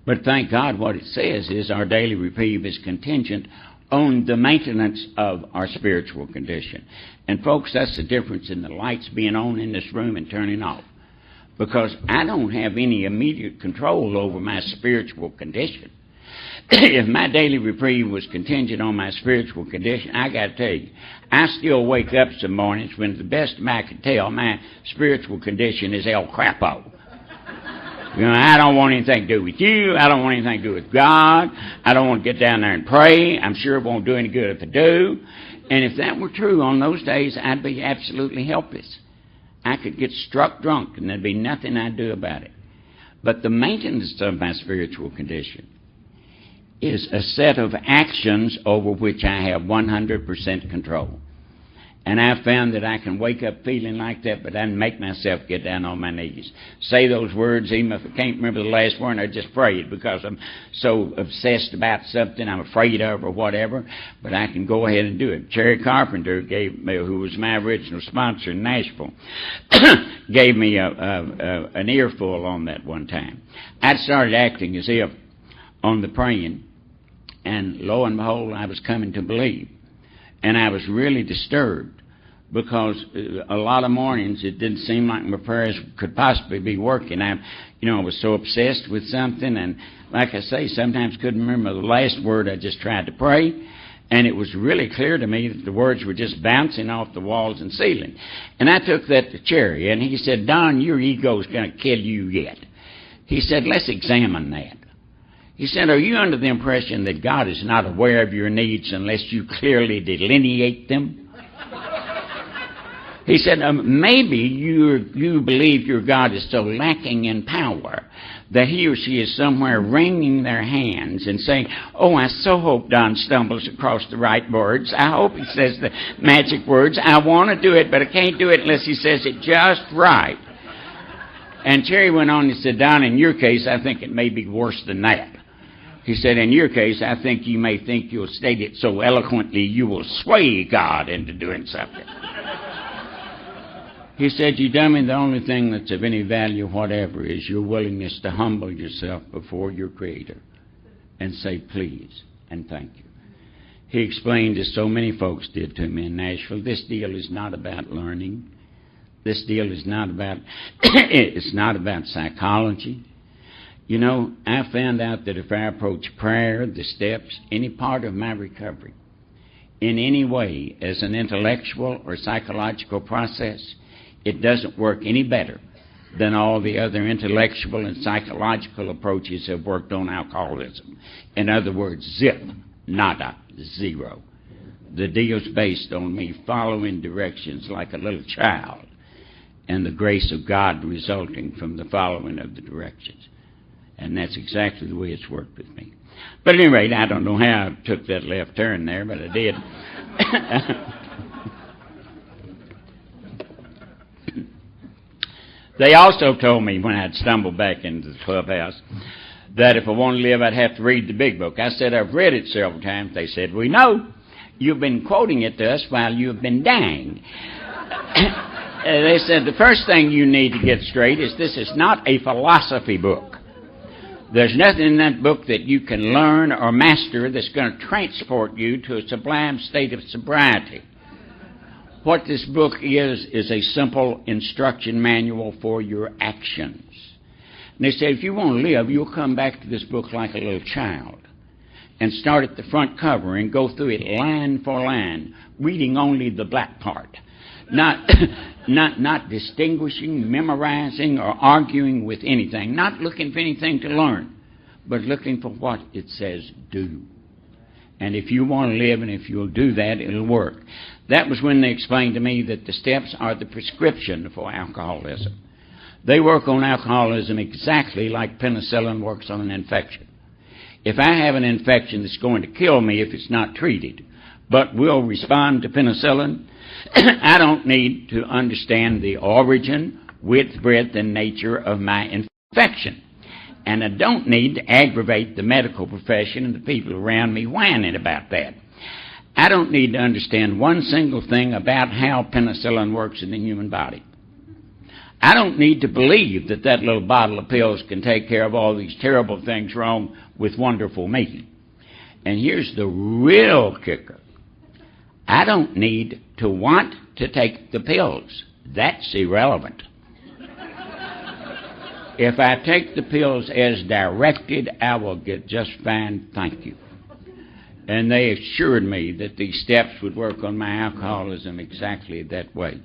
But thank God what it says is our daily reprieve is contingent on the maintenance of our spiritual condition. And folks, that's the difference in the lights being on in this room and turning off. Because I don't have any immediate control over my spiritual condition. If my daily reprieve was contingent on my spiritual condition, I got to tell you, I still wake up some mornings when, to the best of I can tell, my spiritual condition is El Crapo. You know, I don't want anything to do with you. I don't want anything to do with God. I don't want to get down there and pray. I'm sure it won't do any good if I do. And if that were true on those days, I'd be absolutely helpless. I could get struck drunk and there'd be nothing I'd do about it. But the maintenance of my spiritual condition is a set of actions over which I have 100% control. And I found that I can wake up feeling like that, but I can make myself get down on my knees. Say those words, even if I can't remember the last one, I'm just afraid because I'm so obsessed about something I'm afraid of or whatever, but I can go ahead and do it. Cherry Carpenter gave me, who was my original sponsor in Nashville, gave me an earful on that one time. I started acting as if on the praying, and lo and behold, I was coming to believe. And I was really disturbed because a lot of mornings it didn't seem like my prayers could possibly be working. I was so obsessed with something, and like I say, sometimes couldn't remember the last word I just tried to pray. And it was really clear to me that the words were just bouncing off the walls and ceiling. And I took that to Cherry, and he said, "Don, your ego's going to kill you yet." He said, "Let's examine that." He said, "Are you under the impression that God is not aware of your needs unless you clearly delineate them?" He said, "Maybe you believe your God is so lacking in power that he or she is somewhere wringing their hands and saying, 'Oh, I so hope Don stumbles across the right words. I hope he says the magic words. I want to do it, but I can't do it unless he says it just right.'" And Cherry went on and said, "Don, in your case, I think it may be worse than that." He said, "In your case, I think you may think you'll state it so eloquently you will sway God into doing something." He said, "You dummy, the only thing that's of any value whatever is your willingness to humble yourself before your Creator and say please and thank you." He explained, as so many folks did to me in Nashville, this deal is not about learning. This deal is not about, it's not about psychology. You know, I found out that if I approach prayer, the steps, any part of my recovery, in any way as an intellectual or psychological process, it doesn't work any better than all the other intellectual and psychological approaches have worked on alcoholism. In other words, zip, nada, zero. The deal's based on me following directions like a little child and the grace of God resulting from the following of the directions. And that's exactly the way it's worked with me. But at any rate, I don't know how I took that left turn there, but I did. They also told me when I'd stumbled back into the clubhouse that if I wanted to live, I'd have to read the big book. I said, "I've read it several times." They said, "We know. You've been quoting it to us while you've been dying." They said, "The first thing you need to get straight is this is not a philosophy book. There's nothing in that book that you can learn or master that's going to transport you to a sublime state of sobriety. What this book is a simple instruction manual for your actions." And they said, if you want to live, you'll come back to this book like a little child and start at the front cover and go through it line for line, reading only the black part. Not distinguishing, memorizing, or arguing with anything. Not looking for anything to learn, but looking for what it says do. And if you want to live and if you'll do that, it'll work. That was when they explained to me that the steps are the prescription for alcoholism. They work on alcoholism exactly like penicillin works on an infection. If I have an infection that's going to kill me if it's not treated, but will respond to penicillin, I don't need to understand the origin, width, breadth, and nature of my infection. And I don't need to aggravate the medical profession and the people around me whining about that. I don't need to understand one single thing about how penicillin works in the human body. I don't need to believe that that little bottle of pills can take care of all these terrible things wrong with wonderful me. And here's the real kicker. I don't need to want to take the pills. That's irrelevant. If I take the pills as directed, I will get just fine, thank you. And they assured me that these steps would work on my alcoholism exactly that way.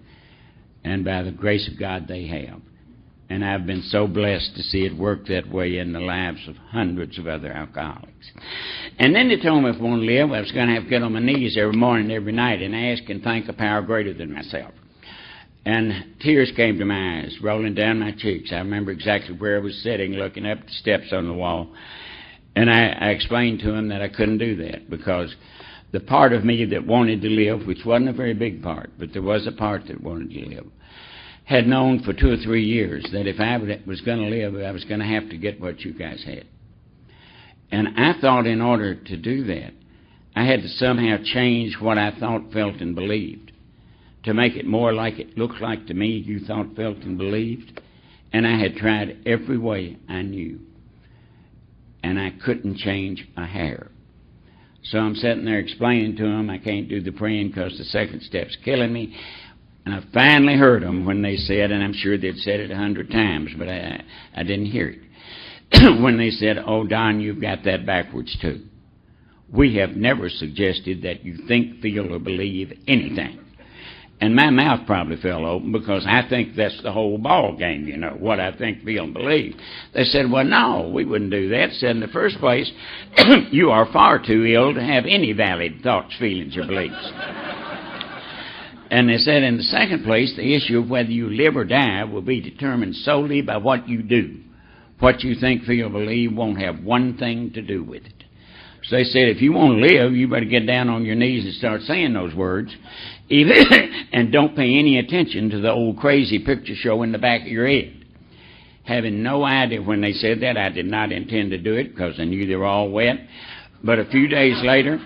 And by the grace of God, they have. And I've been so blessed to see it work that way in the lives of hundreds of other alcoholics. And then they told me if I wanted to live, I was going to have to get on my knees every morning, every night, and ask and thank a power greater than myself. And tears came to my eyes, rolling down my cheeks. I remember exactly where I was sitting, looking up the steps on the wall. And I explained to him that I couldn't do that because the part of me that wanted to live, which wasn't a very big part, but there was a part that wanted to live, had known for 2 or 3 years that if I was going to live, I was going to have to get what you guys had. And I thought in order to do that, I had to somehow change what I thought, felt, and believed to make it more like it looked like to me you thought, felt, and believed. And I had tried every way I knew. And I couldn't change a hair. So I'm sitting there explaining to them I can't do the praying because the second step's killing me. And I finally heard them when they said, and I'm sure they'd said it 100 times, but I didn't hear it, when they said, "Oh, Don, you've got that backwards too. We have never suggested that you think, feel, or believe anything." And my mouth probably fell open because I think that's the whole ball game, you know, what I think, feel, and believe. They said, "Well, no, we wouldn't do that." Said, "In the first place, you are far too ill to have any valid thoughts, feelings, or beliefs." And they said, "In the second place, the issue of whether you live or die will be determined solely by what you do. What you think, feel, believe won't have one thing to do with it." So they said, "If you want to live, you better get down on your knees and start saying those words, and don't pay any attention to the old crazy picture show in the back of your head." Having no idea when they said that, I did not intend to do it because I knew they were all wet. But a few days later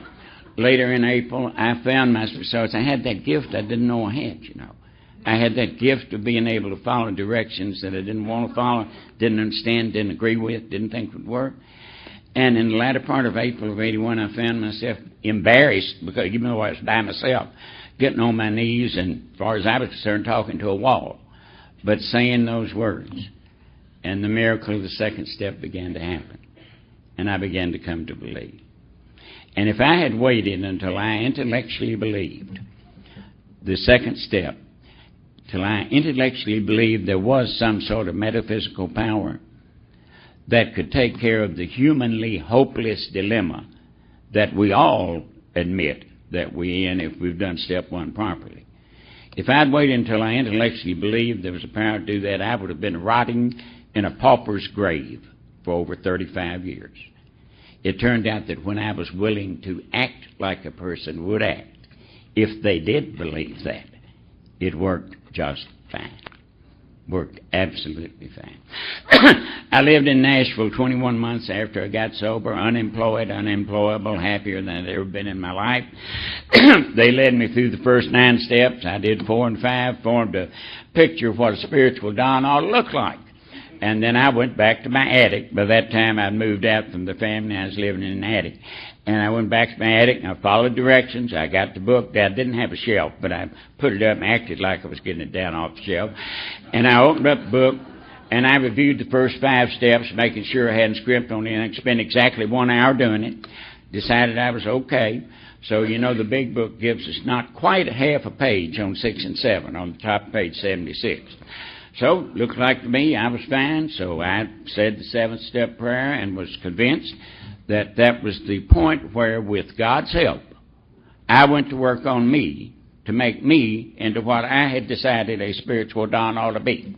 in April, I found myself, so I had that gift I didn't know I had, you know. I had that gift of being able to follow directions that I didn't want to follow, didn't understand, didn't agree with, didn't think would work. And in the latter part of April of 81, I found myself embarrassed because, even though I was by myself, getting on my knees and, as far as I was concerned, talking to a wall, but saying those words. And the miracle of the second step began to happen. And I began to come to believe. And if I had waited until I intellectually believed the second step, till I intellectually believed there was some sort of metaphysical power that could take care of the humanly hopeless dilemma that we all admit that we're in if we've done step one properly. If I'd waited until I intellectually believed there was a power to do that, I would have been rotting in a pauper's grave for over 35 years. It turned out that when I was willing to act like a person would act, if they did believe that, it worked just fine. Worked absolutely fine. I lived in Nashville 21 months after I got sober, unemployed, unemployable, happier than I'd ever been in my life. They led me through the first 9 steps. I did 4 and 5, formed a picture of what a spiritual Don ought to look like. And then I went back to my attic. By that time, I'd moved out from the family. I was living in an attic. And I went back to my attic, and I followed directions. I got the book. I didn't have a shelf, but I put it up and acted like I was getting it down off the shelf. And I opened up the book, and I reviewed the first 5 steps, making sure I hadn't scrimped on anything. Spent exactly 1 hour doing it. Decided I was okay. So, you know, the big book gives us not quite half a page on 6 and 7, on the top of page 76. So, looked like to me I was fine, so I said the 7th step prayer and was convinced that that was the point where, with God's help, I went to work on me to make me into what I had decided a spiritual Don ought to be.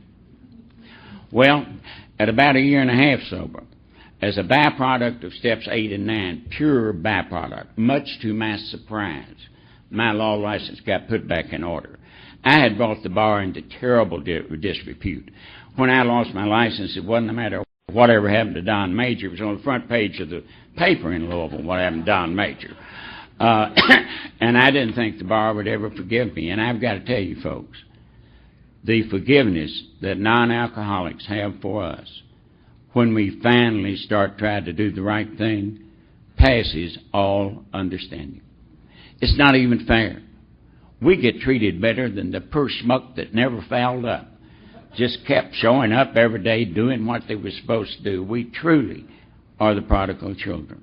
Well, at about 1.5 years sober, as a byproduct of steps 8 and 9, pure byproduct, much to my surprise, my law license got put back in order. I had brought the bar into terrible disrepute. When I lost my license, it wasn't a matter of whatever happened to Don Major. It was on the front page of the paper in Louisville, what happened to Don Major. And I didn't think the bar would ever forgive me. And I've got to tell you, folks, the forgiveness that non-alcoholics have for us when we finally start trying to do the right thing passes all understanding. It's not even fair. We get treated better than the poor schmuck that never fouled up. Just kept showing up every day, doing what they were supposed to do. We truly are the prodigal children.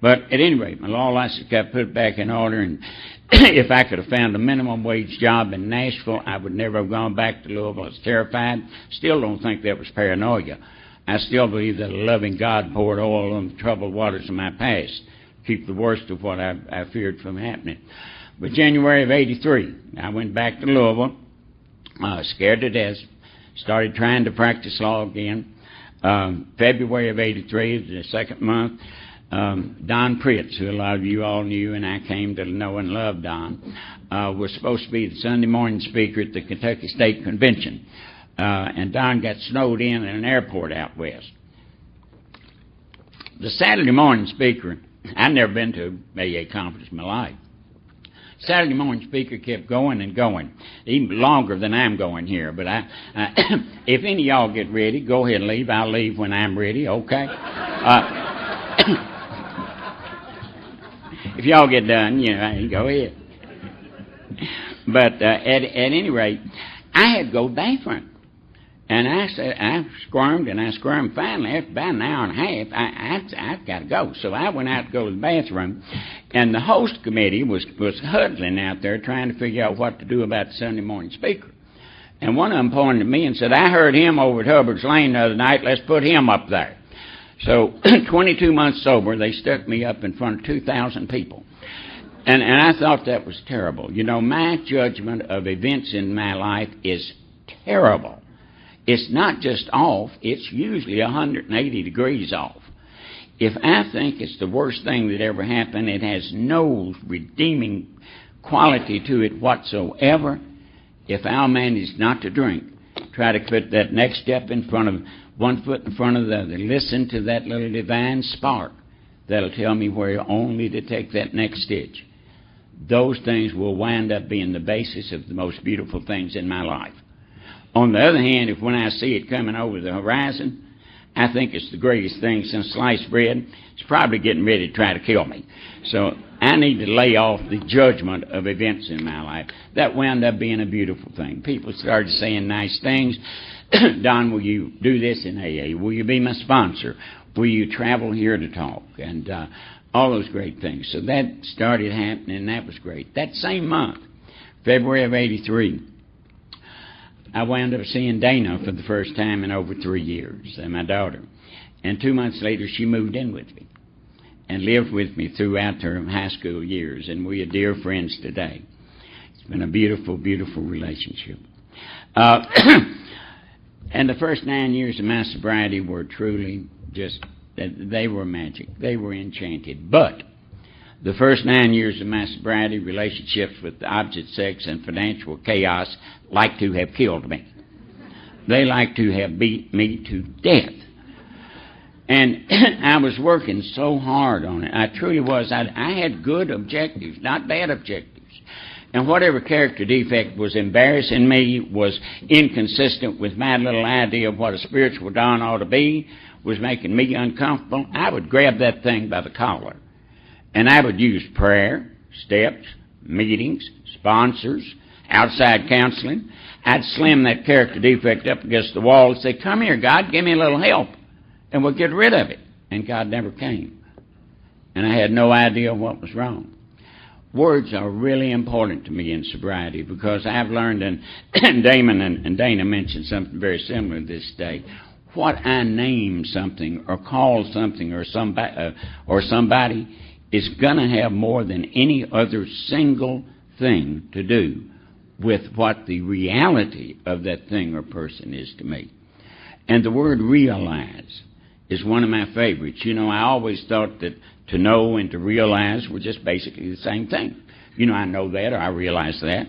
But at any rate, my law license got put back in order, and if I could have found a minimum wage job in Nashville, I would never have gone back to Louisville. I was terrified. Still don't think that was paranoia. I still believe that a loving God poured oil on the troubled waters of my past to keep the worst of what I feared from happening. But January of 83, I went back to Louisville, scared to death, started trying to practice law again. February of 83, the second month, Don Pritz, who a lot of you all knew, and I came to know and love Don, was supposed to be the Sunday morning speaker at the Kentucky State Convention. And Don got snowed in at an airport out west. The Saturday morning speaker, I'd never been to a AA conference in my life. Saturday morning speaker kept going and going, even longer than I'm going here. But if any of y'all get ready, go ahead and leave. I'll leave when I'm ready, okay? If y'all get done, go ahead. But at any rate, I had to go to the bathroom. And I said, I squirmed and I squirmed. Finally, after about an hour and a half, I've got to go. So I went out to go to the bathroom, and the host committee was huddling out there trying to figure out what to do about the Sunday morning speaker. And one of them pointed at me and said, I heard him over at Hubbard's Lane the other night. Let's put him up there. So 22 months sober, they stuck me up in front of 2,000 people. And I thought that was terrible. My judgment of events in my life is terrible. It's not just off, it's usually 180 degrees off. If I think it's the worst thing that ever happened, it has no redeeming quality to it whatsoever. If I'll manage not to drink, try to put that next step in front of, one foot in front of the other, listen to that little divine spark that'll tell me where only to take that next stitch. Those things will wind up being the basis of the most beautiful things in my life. On the other hand, if when I see it coming over the horizon, I think it's the greatest thing since sliced bread, it's probably getting ready to try to kill me. So I need to lay off the judgment of events in my life. That wound up being a beautiful thing. People started saying nice things. Don, will you do this in AA? Will you be my sponsor? Will you travel here to talk? And all those great things. So that started happening, and that was great. That same month, February of '83, I wound up seeing Dana for the first time in over 3 years, and my daughter. And 2 months later, she moved in with me and lived with me throughout her high school years, and we are dear friends today. It's been a beautiful, beautiful relationship. And the first 9 years of my sobriety were truly just, they were magic. They were enchanted. But the first 9 years of my sobriety, relationships with the opposite sex and financial chaos like to have killed me. They like to have beat me to death. And I was working so hard on it. I truly was. I had good objectives, not bad objectives. And whatever character defect was embarrassing me, was inconsistent with my little idea of what a spiritual don ought to be, was making me uncomfortable, I would grab that thing by the collar. And I would use prayer, steps, meetings, sponsors, outside counseling. I'd slim that character defect up against the wall and say, come here, God, give me a little help, and we'll get rid of it. And God never came. And I had no idea what was wrong. Words are really important to me in sobriety, because I've learned, and Damon and Dana mentioned something very similar this day, what I name something or call something or somebody is going to have more than any other single thing to do with what the reality of that thing or person is to me. And the word realize is one of my favorites. I always thought that to know and to realize were just basically the same thing. I know that, or I realize that.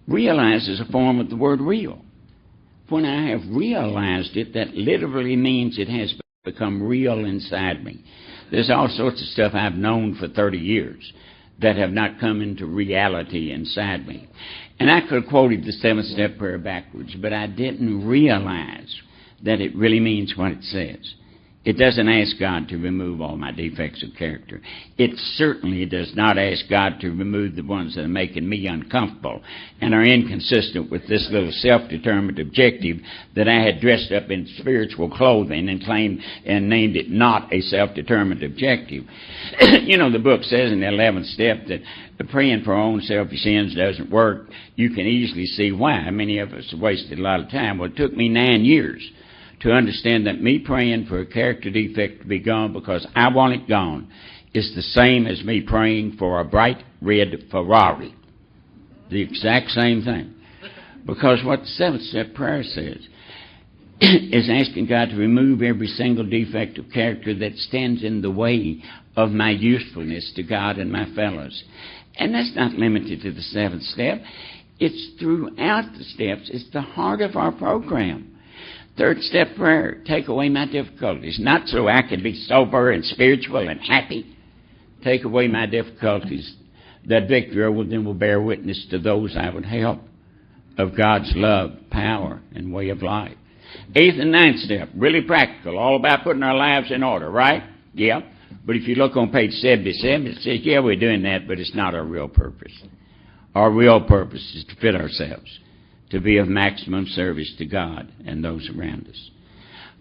Realize is a form of the word real. When I have realized it, that literally means it has become real inside me. There's all sorts of stuff I've known for 30 years that have not come into reality inside me. And I could have quoted the 7-step prayer backwards, but I didn't realize that it really means what it says. It doesn't ask God to remove all my defects of character. It certainly does not ask God to remove the ones that are making me uncomfortable and are inconsistent with this little self-determined objective that I had dressed up in spiritual clothing and claimed and named it not a self-determined objective. The book says in the 11th step that praying for our own selfish sins doesn't work. You can easily see why. Many of us have wasted a lot of time. Well, it took me 9 years to understand that me praying for a character defect to be gone because I want it gone is the same as me praying for a bright red Ferrari. The exact same thing. Because what the 7th-step prayer says is asking God to remove every single defect of character that stands in the way of my usefulness to God and my fellows. And that's not limited to the 7th step. It's throughout the steps. It's the heart of our program. 3rd step prayer, take away my difficulties. Not so I can be sober and spiritual and happy. Take away my difficulties. That victory over them will bear witness to those I would help of God's love, power, and way of life. 8th and 9th step, really practical, all about putting our lives in order, right? Yeah. But if you look on page 77, it says, yeah, we're doing that, but it's not our real purpose. Our real purpose is to fit ourselves, to be of maximum service to God and those around us.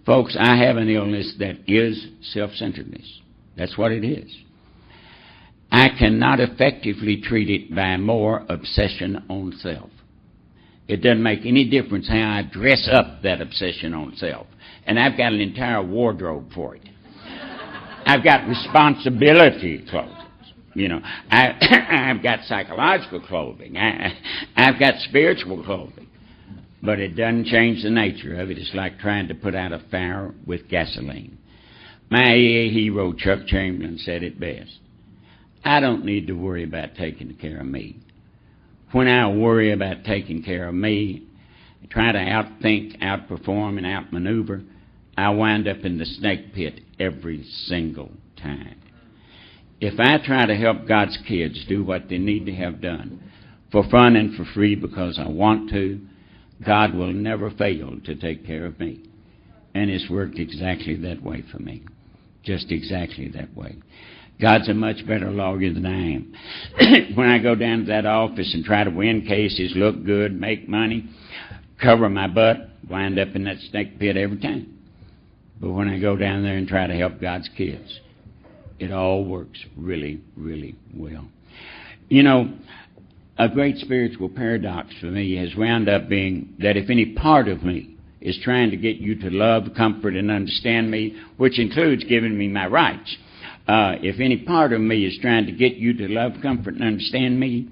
Folks, I have an illness that is self-centeredness. That's what it is. I cannot effectively treat it by more obsession on self. It doesn't make any difference how I dress up that obsession on self. And I've got an entire wardrobe for it. I've got responsibility clothing. You know, I've got psychological clothing. I've got spiritual clothing. But it doesn't change the nature of it. It's like trying to put out a fire with gasoline. My AA hero, Chuck Chamberlain, said it best. I don't need to worry about taking care of me. When I worry about taking care of me, try to outthink, outperform, and outmaneuver, I wind up in the snake pit every single time. If I try to help God's kids do what they need to have done, for fun and for free because I want to, God will never fail to take care of me. And it's worked exactly that way for me. Just exactly that way. God's a much better lawyer than I am. When I go down to that office and try to win cases, look good, make money, cover my butt, wind up in that snake pit every time. But when I go down there and try to help God's kids, it all works really, really well. You know, a great spiritual paradox for me has wound up being that if any part of me is trying to get you to love, comfort, and understand me, which includes giving me my rights, if any part of me is trying to get you to love, comfort, and understand me,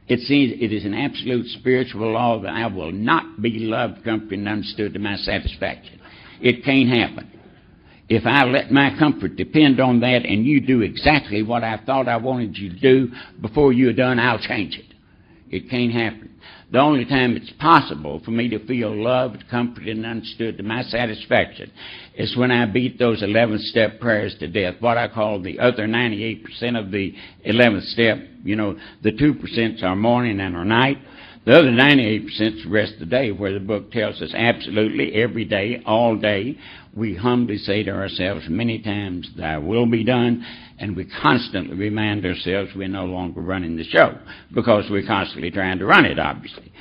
it is an absolute spiritual law that I will not be loved, comforted, and understood to my satisfaction. It can't happen. If I let my comfort depend on that and you do exactly what I thought I wanted you to do before you're done, I'll change it. It can't happen. The only time it's possible for me to feel loved, comforted, and understood to my satisfaction is when I beat those 11th step prayers to death, what I call the other 98% of the 11th step. You know, the 2% are morning and are night. The other 98% is the rest of the day, where the book tells us absolutely every day, all day, we humbly say to ourselves many times, thy will be done, and we constantly remind ourselves we're no longer running the show, because we're constantly trying to run it, obviously.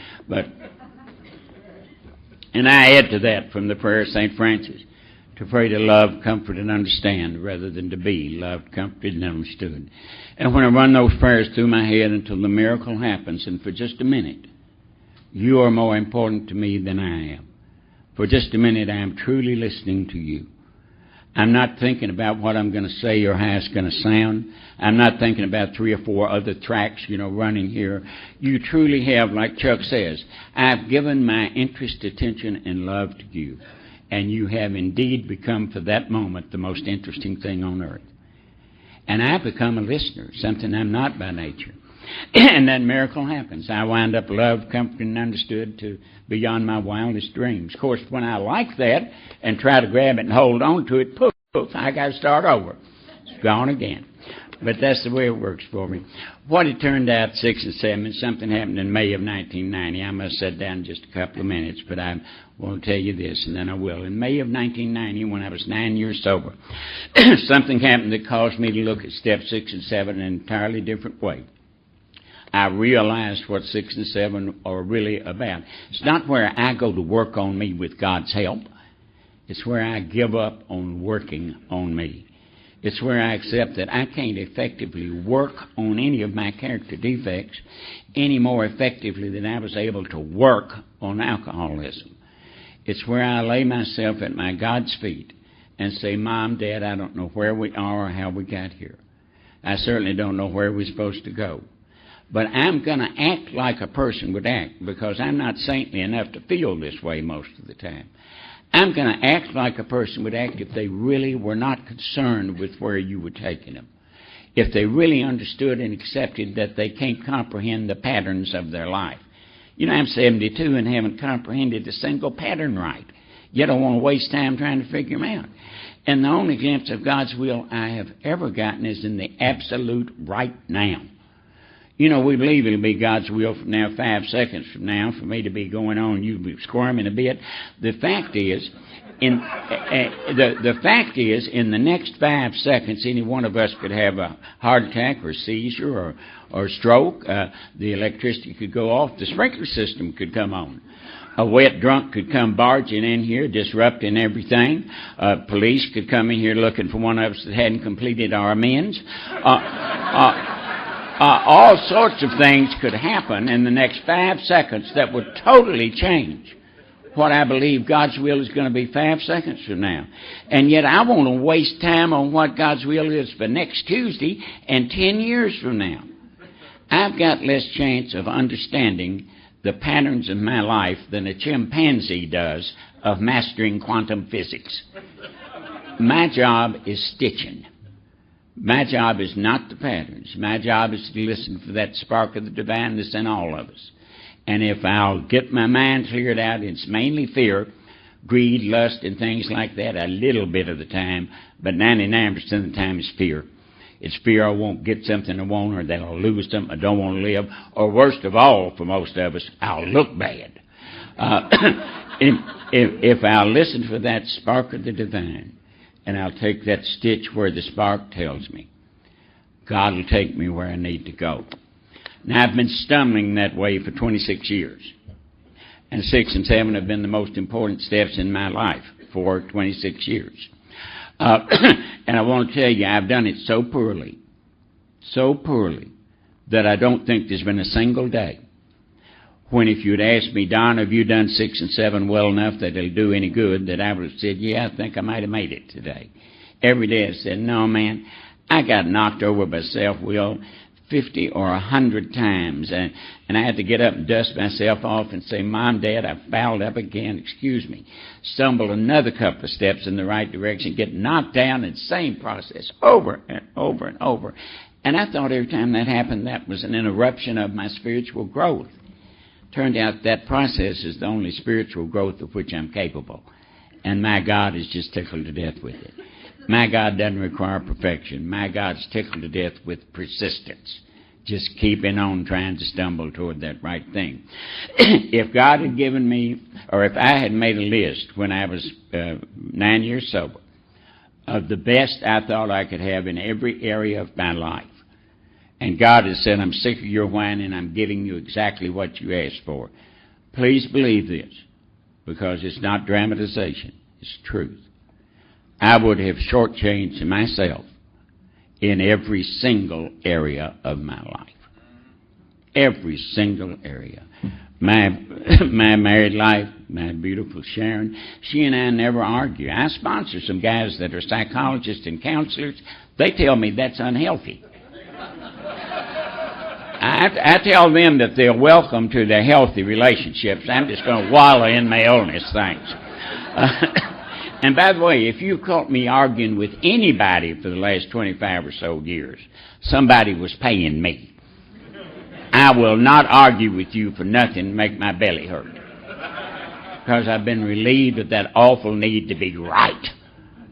And I add to that from the prayer of St. Francis, to pray to love, comfort, and understand, rather than to be loved, comforted, and understood. And when I run those prayers through my head until the miracle happens, and for just a minute, you are more important to me than I am. For just a minute, I am truly listening to you. I'm not thinking about what I'm going to say or how it's going to sound. I'm not thinking about 3 or 4 other tracks, running here. You truly have, like Chuck says, I've given my interest, attention, and love to you. And you have indeed become, for that moment, the most interesting thing on earth. And I've become a listener, something I'm not by nature. And that miracle happens. I wind up loved, comforted, and understood to beyond my wildest dreams. Of course, when I like that and try to grab it and hold on to it, poof, I got to start over. It's gone again. But that's the way it works for me. What it turned out, 6 and 7, something happened in May of 1990. I must sit down just a couple of minutes, but I won't tell you this, and then I will. In May of 1990, when I was 9 years sober, something happened that caused me to look at step 6 and 7 in an entirely different way. I realized what 6 and 7 are really about. It's not where I go to work on me with God's help. It's where I give up on working on me. It's where I accept that I can't effectively work on any of my character defects any more effectively than I was able to work on alcoholism. It's where I lay myself at my God's feet and say, Mom, Dad, I don't know where we are or how we got here. I certainly don't know where we're supposed to go. But I'm going to act like a person would act, because I'm not saintly enough to feel this way most of the time. I'm going to act like a person would act if they really were not concerned with where you were taking them. If they really understood and accepted that they can't comprehend the patterns of their life. You know, I'm 72 and haven't comprehended a single pattern right. Yet I want to waste time trying to figure them out. And the only glimpse of God's will I have ever gotten is in the absolute right now. You know, we believe it'll be God's will from now, 5 seconds from now, for me to be going on, you be squirming a bit. The fact is, in the next 5 seconds, any one of us could have a heart attack or seizure or stroke. The electricity could go off. The sprinkler system could come on. A wet drunk could come barging in here, disrupting everything. Police could come in here looking for one of us that hadn't completed our amends. All sorts of things could happen in the next 5 seconds that would totally change what I believe God's will is going to be 5 seconds from now. And yet I want to waste time on what God's will is for next Tuesday and 10 years from now. I've got less chance of understanding the patterns of my life than a chimpanzee does of mastering quantum physics. My job is stitching. My job is not the patterns. My job is to listen for that spark of the divine that's in all of us. And if I'll get my mind cleared out, it's mainly fear, greed, lust, and things like that a little bit of the time, but 99% of the time it's fear. It's fear I won't get something I want, or that I'll lose something I don't want to live, or worst of all, for most of us, I'll look bad. If I'll listen for that spark of the divine, and I'll take that stitch where the spark tells me, God will take me where I need to go. Now, I've been stumbling that way for 26 years. And 6 and 7 have been the most important steps in my life for 26 years. And I want to tell you, I've done it so poorly, that I don't think there's been a single day when if you'd asked me, Don, have you done 6 and 7 well enough that it'll do any good, that I would have said, yeah, I think I might have made it today. Every day I said, no, man, I got knocked over by self-will 50 or 100 times, and I had to get up and dust myself off and say, Mom, Dad, I fouled up again, excuse me. Stumble another couple of steps in the right direction, get knocked down, and same process over and over and over. And I thought every time that happened, that was an interruption of my spiritual growth. Turned out that process is the only spiritual growth of which I'm capable. And my God is just tickled to death with it. My God doesn't require perfection. My God's tickled to death with persistence. Just keeping on trying to stumble toward that right thing. If God had given me, or if I had made a list when I was 9 years sober, of the best I thought I could have in every area of my life, and God has said, I'm sick of your whining, I'm giving you exactly what you asked for. Please believe this, because it's not dramatization, it's truth. I would have shortchanged myself in every single area of my life. Every single area. My married life, my beautiful Sharon, she and I never argue. I sponsor some guys that are psychologists and counselors. They tell me that's unhealthy. I tell them that they're welcome to their healthy relationships. I'm just going to wallow in my illness, thanks. And by the way, if you caught me arguing with anybody for the last 25 or so years, somebody was paying me. I will not argue with you for nothing and make my belly hurt. Because I've been relieved of that awful need to be right.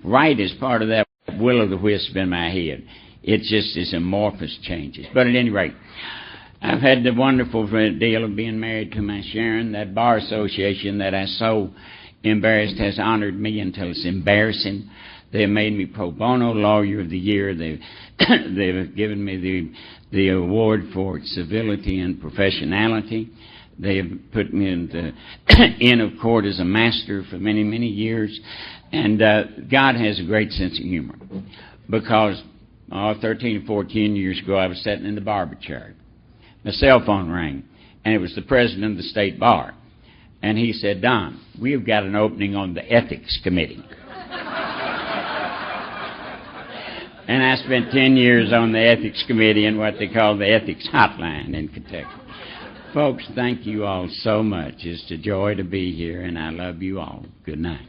Right is part of that will-o'-the-wisp in my head. It just is amorphous changes. But at any rate, I've had the wonderful deal of being married to my Sharon. That bar association that I so embarrassed has honored me until it's embarrassing. They have made me pro bono lawyer of the year. They've given me the award for civility and professionality. They have put me in the inn of court as a master for many, many years. And God has a great sense of humor. Because 13 or 14 years ago, I was sitting in the barber chair. My cell phone rang, and it was the president of the state bar. And he said, Don, we've got an opening on the ethics committee. And I spent 10 years on the ethics committee in what they call the ethics hotline in Kentucky. Folks, thank you all so much. It's a joy to be here, and I love you all. Good night.